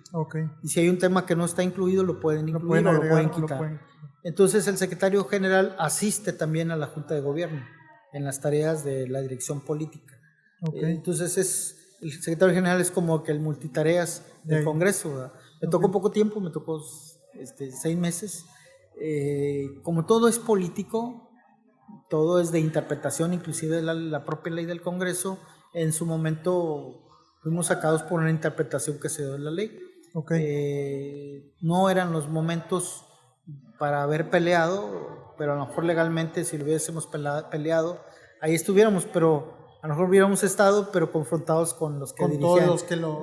Y si hay un tema que no está incluido, lo pueden incluir o lo pueden quitar. Entonces, el secretario general asiste también a la Junta de Gobierno en las tareas de la dirección política. Entonces, el secretario general es como que el multitareas del Congreso, ¿verdad? Me tocó poco tiempo, me tocó 6 meses. Como todo es político, todo es de interpretación, inclusive la propia ley del Congreso, en su momento fuimos sacados por una interpretación que se dio de la ley. No eran los momentos para haber peleado, pero a lo mejor legalmente si lo hubiésemos peleado, ahí estuviéramos, pero a lo mejor hubiéramos estado, pero confrontados con los que dirigían. Todos los que lo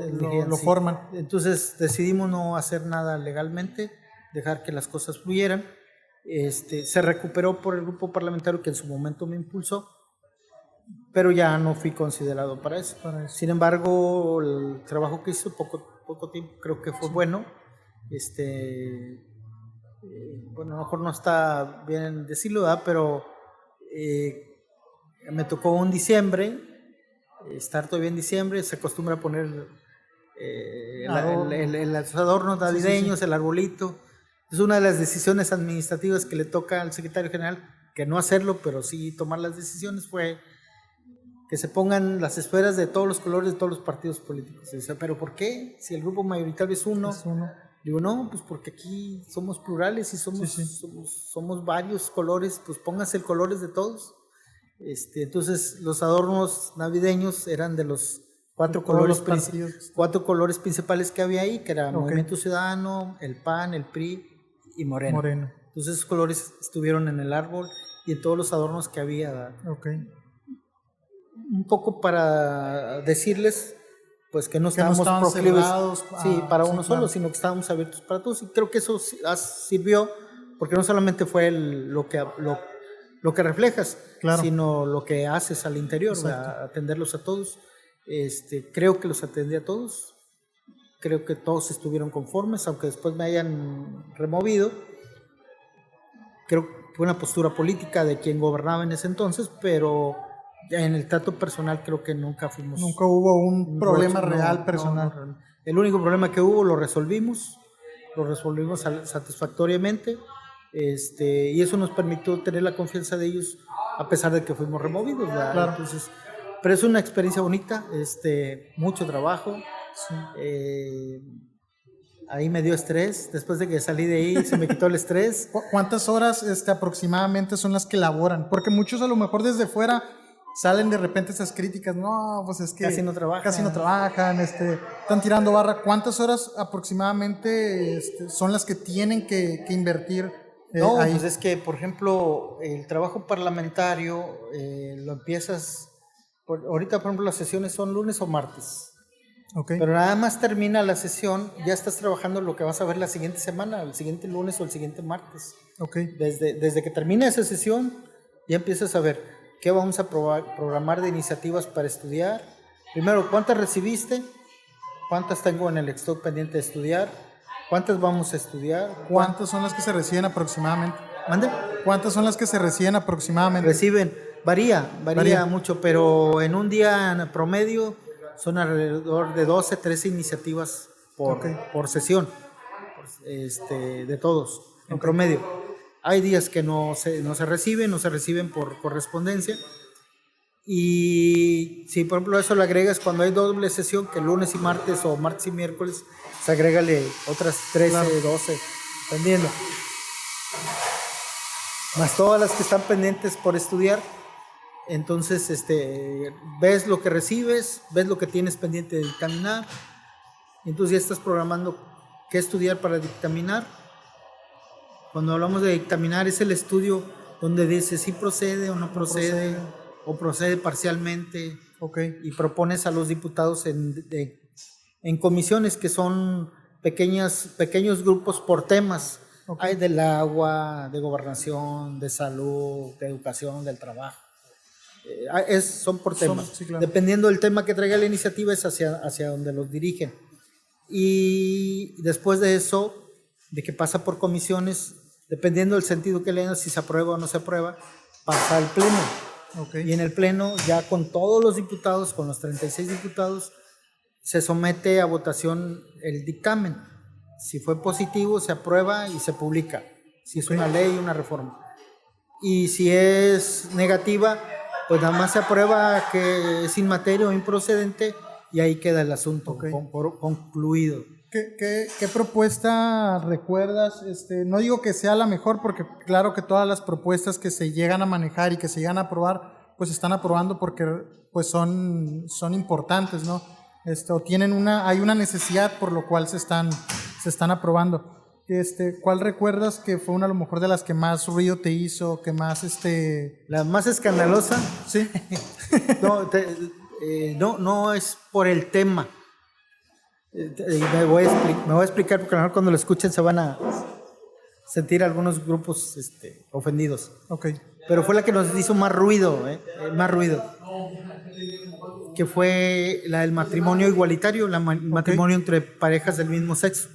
forman. Entonces decidimos no hacer nada legalmente, dejar que las cosas fluyeran. Se recuperó por el grupo parlamentario que en su momento me impulsó, pero ya no fui considerado para eso. Sin embargo, el trabajo que hizo poco tiempo creo que fue bueno. Bueno, a lo mejor no está bien decirlo, ¿verdad? Pero me tocó un diciembre, estar todavía en diciembre, se acostumbra a poner los adornos navideños, el arbolito. Es una de las decisiones administrativas que le toca al secretario general, que no hacerlo, pero sí tomar las decisiones, fue que se pongan las esferas de todos los colores de todos los partidos políticos. Y dice, ¿pero por qué? Si el grupo mayoritario es uno. Digo, no, pues porque aquí somos plurales y somos varios colores, pues pónganse el colores de todos. Entonces los adornos navideños eran de los cuatro colores principales que había ahí, que era Movimiento Ciudadano, el PAN, el PRI y Morena. Entonces esos colores estuvieron en el árbol y en todos los adornos que había. Un poco para decirles pues que no estábamos proclives para uno solo, sino que estábamos abiertos para todos, y creo que eso sirvió, porque no solamente fue lo que reflejas, sino lo que haces al interior, atenderlos a todos. Creo que los atendí a todos, creo que todos estuvieron conformes, aunque después me hayan removido. Creo que fue una postura política de quien gobernaba en ese entonces, pero En el trato personal creo que nunca fuimos... Nunca hubo un problema roche, real personal. No. El único problema que hubo lo resolvimos satisfactoriamente, y eso nos permitió tener la confianza de ellos a pesar de que fuimos removidos, ¿verdad? Claro. Entonces, pero es una experiencia bonita, mucho trabajo. Sí. Ahí me dio estrés, después de que salí de ahí se me quitó el estrés. ¿Cuántas horas aproximadamente son las que laboran? Porque muchos a lo mejor desde fuera salen de repente esas críticas, no, pues es que Casi no trabajan, están tirando barra. ¿Cuántas horas aproximadamente son las que tienen que invertir ahí? Pues es que, por ejemplo, el trabajo parlamentario lo empiezas, ahorita por ejemplo las sesiones son lunes o martes. Okay. Pero nada más termina la sesión, ya estás trabajando lo que vas a ver la siguiente semana, el siguiente lunes o el siguiente martes. Okay. Desde que termina esa sesión, ya empiezas a ver qué vamos a programar de iniciativas para estudiar. Primero, ¿cuántas recibiste? ¿Cuántas tengo en el stock pendiente de estudiar? ¿Cuántas vamos a estudiar? ¿Cuántas son las que se reciben aproximadamente? ¿Mande? ¿Cuántas son las que se reciben aproximadamente? Reciben, varía mucho, pero en un día en promedio son alrededor de 12, 13 iniciativas por sesión, de todos, en promedio. Hay días que no se reciben por correspondencia. Y si por ejemplo eso lo agregas cuando hay doble sesión, que lunes y martes o martes y miércoles, se agrégale otras 13, claro. 12, dependiendo. Más todas las que están pendientes por estudiar. Entonces, ves lo que recibes, ves lo que tienes pendiente de dictaminar, y entonces ya estás programando qué estudiar para dictaminar. Cuando hablamos de dictaminar es el estudio donde dices si procede o no procede, o procede parcialmente, okay. Y propones a los diputados en comisiones que son pequeños grupos por temas. Okay. Hay del agua, de gobernación, de salud, de educación, del trabajo. Son por temas. Sí, claro. Dependiendo del tema que traiga la iniciativa es hacia donde los dirigen. Y después de eso, de que pasa por comisiones, dependiendo del sentido que le den, si se aprueba o no se aprueba, pasa al pleno. Okay. Y en el pleno, ya con todos los diputados, con los 36 diputados, se somete a votación el dictamen. Si fue positivo, se aprueba y se publica. Si es una ley, una reforma. Y si es negativa, pues nada más se aprueba que es inmaterio o improcedente y ahí queda el asunto concluido. ¿Qué propuesta recuerdas? No digo que sea la mejor, porque claro que todas las propuestas que se llegan a manejar y que se llegan a aprobar, pues se están aprobando porque pues son importantes, ¿no? Hay una necesidad por lo cual se están aprobando. ¿Cuál recuerdas que fue una a lo mejor de las que más ruido te hizo, que más La más escandalosa? Sí. No es por el tema. Me voy a explicar porque a lo mejor cuando lo escuchen se van a sentir algunos grupos ofendidos. Okay. Pero fue la que nos hizo más ruido, que fue la del matrimonio igualitario, matrimonio entre parejas del mismo sexo.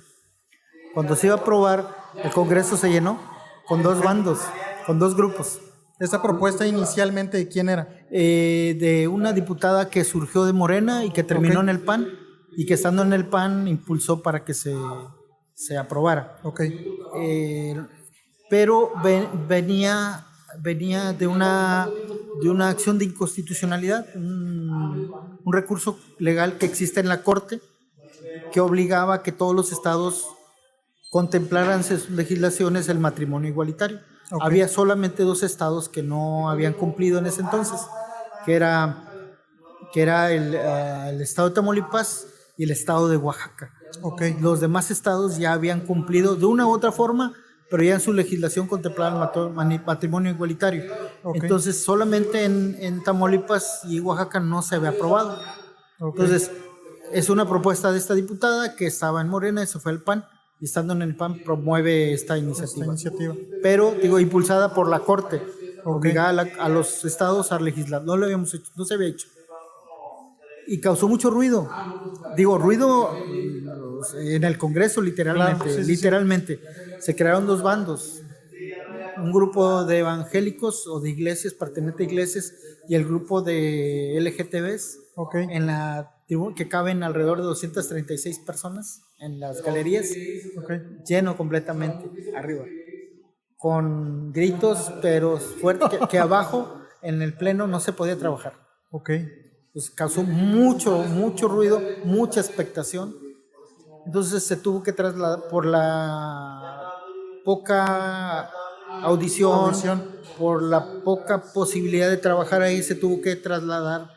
Cuando se iba a aprobar, el Congreso se llenó con dos bandos, con dos grupos. ¿Esa propuesta inicialmente de quién era? De una diputada que surgió de Morena y que terminó en el PAN, y que estando en el PAN impulsó para que se aprobara. Okay. Pero venía de una acción de inconstitucionalidad, un recurso legal que existe en la Corte que obligaba a que todos los estados contemplaran en sus legislaciones el matrimonio igualitario. Okay. Había solamente 2 estados que no habían cumplido en ese entonces, que era el estado de Tamaulipas y el estado de Oaxaca. Okay. Los demás estados ya habían cumplido de una u otra forma, pero ya en su legislación contemplaban el matrimonio igualitario. Okay. Entonces solamente en Tamaulipas y Oaxaca no se había aprobado. Okay. Entonces es una propuesta de esta diputada que estaba en Morena, eso fue el PAN, y estando en el PAN promueve esta iniciativa. Pero impulsada por la Corte, okay. Obligada a los estados a legislar. No lo habíamos hecho, no se había hecho. Y causó mucho ruido. Ruido en el Congreso, literalmente. Claro, sí. Se crearon 2 bandos. un grupo de evangélicos o de iglesias, pertenecientes a iglesias, y el grupo de LGTBs, Okay. en la tribuna, que caben alrededor de 236 personas en las galerías, Okay. lleno completamente arriba, con gritos, pero fuerte, que abajo en el pleno no se podía trabajar. Okay. Pues causó mucho ruido, mucha expectación. Entonces se tuvo que trasladar por la poca audición, por la poca posibilidad de trabajar ahí, se tuvo que trasladar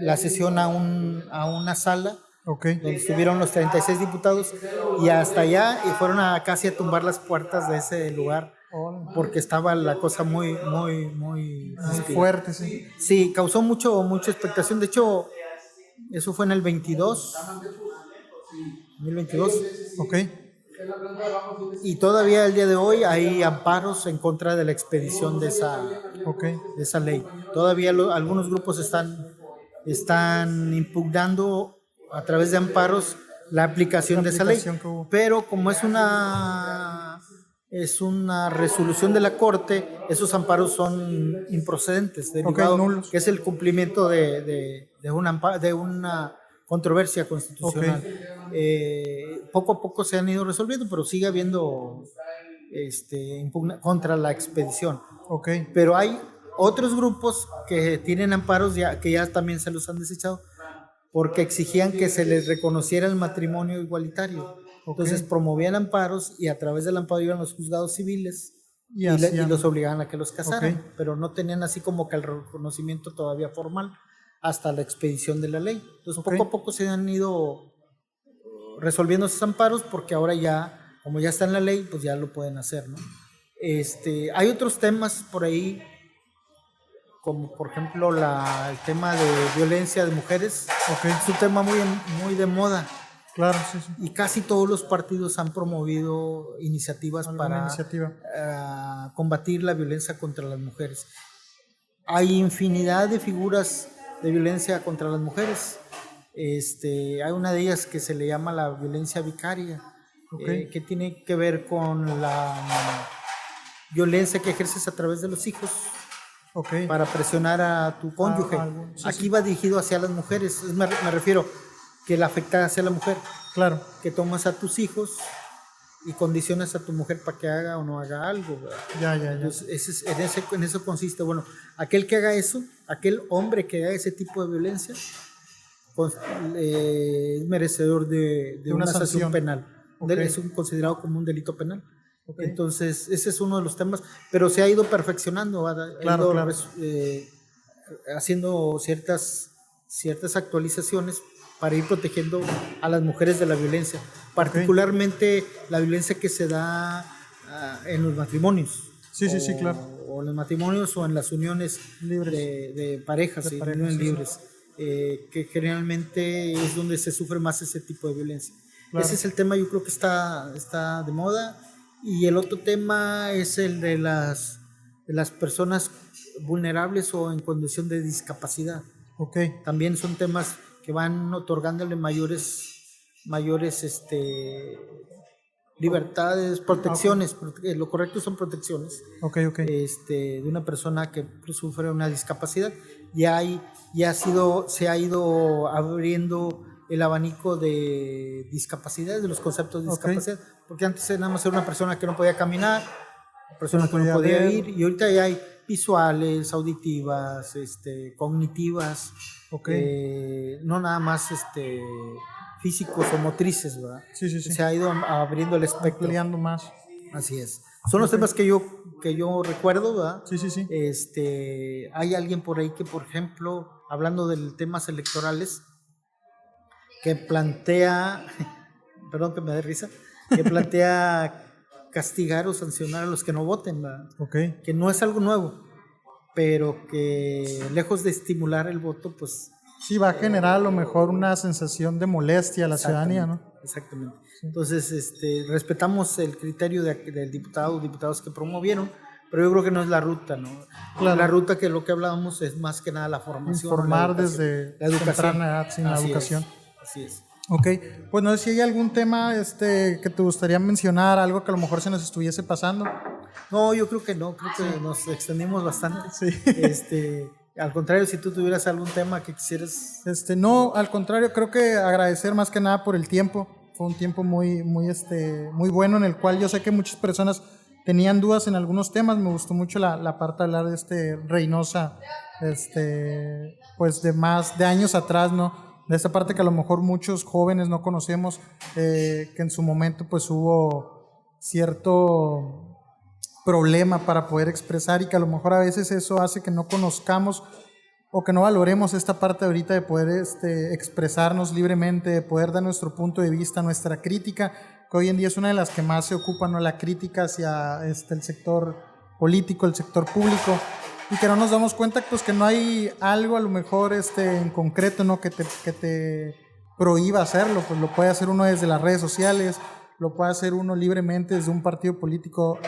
la sesión a una sala, Okay. donde estuvieron los 36 diputados, y hasta allá, y fueron casi a tumbar las puertas de ese lugar, porque estaba la cosa muy fuerte, sí. Sí, causó mucha expectación. De hecho, eso fue en el 2022. Okay. Y todavía el día de hoy hay amparos en contra de la expedición de Okay. esa ley. Todavía algunos grupos están impugnando a través de amparos la aplicación de esa ley. Pero como es una resolución de la Corte, esos amparos son improcedentes, nulos, que es el cumplimiento de una controversia constitucional. Poco a poco se han ido resolviendo, pero sigue habiendo impugna contra la expedición. Okay. Pero hay otros grupos que tienen amparos que ya también se los han desechado, porque exigían que se les reconociera el matrimonio igualitario. Entonces promovían amparos, y a través del amparo iban los juzgados civiles y los obligaban a que los casaran, pero no tenían así como que el reconocimiento todavía formal hasta la expedición de la ley. Entonces poco a poco se han ido resolviendo esos amparos, porque ahora ya, como ya está en la ley, pues ya lo pueden hacer, ¿no? Hay otros temas por ahí, como por ejemplo el tema de violencia de mujeres. Es un tema muy de moda. Claro, sí, sí. Y casi todos los partidos han promovido iniciativas para combatir la violencia contra las mujeres. Hay infinidad de figuras de violencia contra las mujeres. Hay una de ellas que se le llama la violencia vicaria, que tiene que ver con la violencia que ejerces a través de los hijos. Para presionar a tu cónyuge. Aquí va dirigido hacia las mujeres. Me refiero que la afecta hacia la mujer. Claro. Que tomas a tus hijos y condicionas a tu mujer para que haga o no haga algo. Ya. Entonces, en eso consiste. Bueno, aquel que haga eso, aquel hombre que haga ese tipo de violencia, es merecedor de una sanción penal. Es considerado como un delito penal. Entonces, ese es uno de los temas, pero se ha ido perfeccionando, haciendo ciertas actualizaciones para ir protegiendo a las mujeres de la violencia, particularmente la violencia que se da en los matrimonios. Sí, claro. O en los matrimonios o en las uniones libres de parejas, uniones libres, que generalmente es donde se sufre más ese tipo de violencia. Claro. Ese es el tema, yo creo que está de moda. Y el otro tema es el de las personas vulnerables o en condición de discapacidad. También son temas que van otorgándole mayores libertades, protecciones. Lo correcto son protecciones. De una persona que sufre una discapacidad. Se ha ido abriendo el abanico de discapacidades, de los conceptos de discapacidad, porque antes nada más era una persona que no podía caminar, una persona que no podía ir, y ahorita ya hay visuales, auditivas, cognitivas, no nada más físicos o motrices, ¿verdad? Sí. Se ha ido abriendo el espectro. Ampliando más. Así es. Son los temas que yo recuerdo, ¿verdad? Sí. Hay alguien por ahí que, por ejemplo, hablando de temas electorales, que plantea, perdón que me dé risa, que plantea castigar o sancionar a los que no voten, ¿verdad? Que no es algo nuevo, pero que lejos de estimular el voto, pues... Sí, va a generar a lo mejor una sensación de molestia a la ciudadanía, ¿no? Exactamente. Entonces, respetamos el criterio del diputado o diputados que promovieron, pero yo creo que no es la ruta, ¿no? Claro. La ruta, que lo que hablábamos es más que nada la formación. Informar desde la temprana edad, sin la educación. Así es. Pues no sé si hay algún tema que te gustaría mencionar, algo que a lo mejor se nos estuviese pasando. No, yo creo que no, creo que nos extendimos bastante. Sí. Al contrario, si tú tuvieras algún tema que quisieras... No, al contrario, creo que agradecer más que nada por el tiempo. Fue un tiempo muy bueno en el cual yo sé que muchas personas tenían dudas en algunos temas. Me gustó mucho la parte de hablar de Reynosa, pues de años atrás, ¿no? De esta parte que a lo mejor muchos jóvenes no conocemos, que en su momento pues hubo cierto problema para poder expresar y que a lo mejor a veces eso hace que no conozcamos o que no valoremos esta parte ahorita de poder expresarnos libremente, de poder dar nuestro punto de vista, nuestra crítica, que hoy en día es una de las que más se ocupa, ¿no? La crítica hacia el sector político, el sector público, y que no nos damos cuenta pues que no hay algo a lo mejor en concreto, ¿no? que te prohíba hacerlo, pues lo puede hacer uno desde las redes sociales, lo puede hacer uno libremente desde un partido político,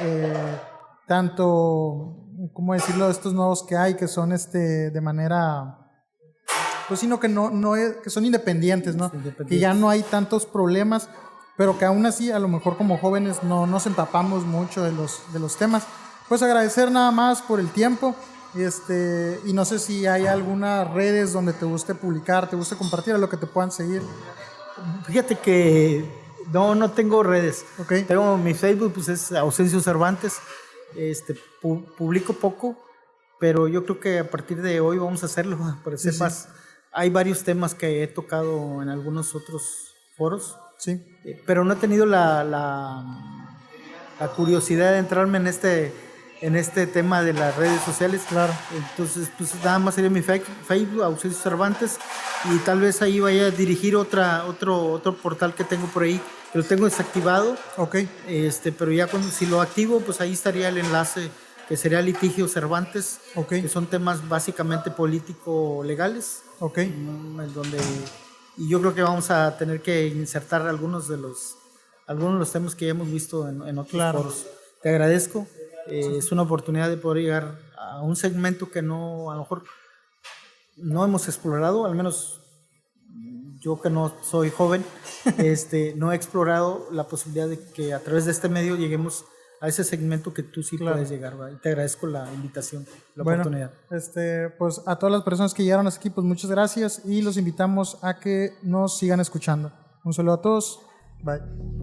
tanto, ¿cómo decirlo?, estos nuevos que hay, que son de manera, pues sino que que son independientes, ¿no? Que ya no hay tantos problemas, pero que aún así a lo mejor como jóvenes no nos empapamos mucho de los temas. Pues agradecer nada más por el tiempo, y no sé si hay algunas redes donde te guste publicar, te guste compartir, a lo que te puedan seguir. Fíjate que no tengo redes. Okay. Tengo mi Facebook, pues es Ausencio Cervantes. Publico poco, pero yo creo que a partir de hoy vamos a hacerlo, para ser más. Hay varios temas que he tocado en algunos otros foros, sí. Pero no he tenido la curiosidad de entrarme en este tema de las redes sociales. Claro. Entonces, pues nada más sería mi Facebook, Ausencio Cervantes, y tal vez ahí vaya a dirigir otro portal que tengo por ahí, que lo tengo desactivado. Okay. Pero ya si lo activo, pues ahí estaría el enlace, que sería Litigio Cervantes, okay. Que son temas básicamente político-legales. Okay. Y yo creo que vamos a tener que insertar algunos de los temas que ya hemos visto en otros foros. Te agradezco. Es una oportunidad de poder llegar a un segmento que a lo mejor no hemos explorado, al menos yo que no soy joven, no he explorado la posibilidad de que a través de este medio lleguemos a ese segmento que tú sí puedes llegar, ¿verdad? Y te agradezco la invitación, la oportunidad. Pues a todas las personas que llegaron hasta aquí, pues muchas gracias y los invitamos a que nos sigan escuchando. Un saludo a todos. Bye.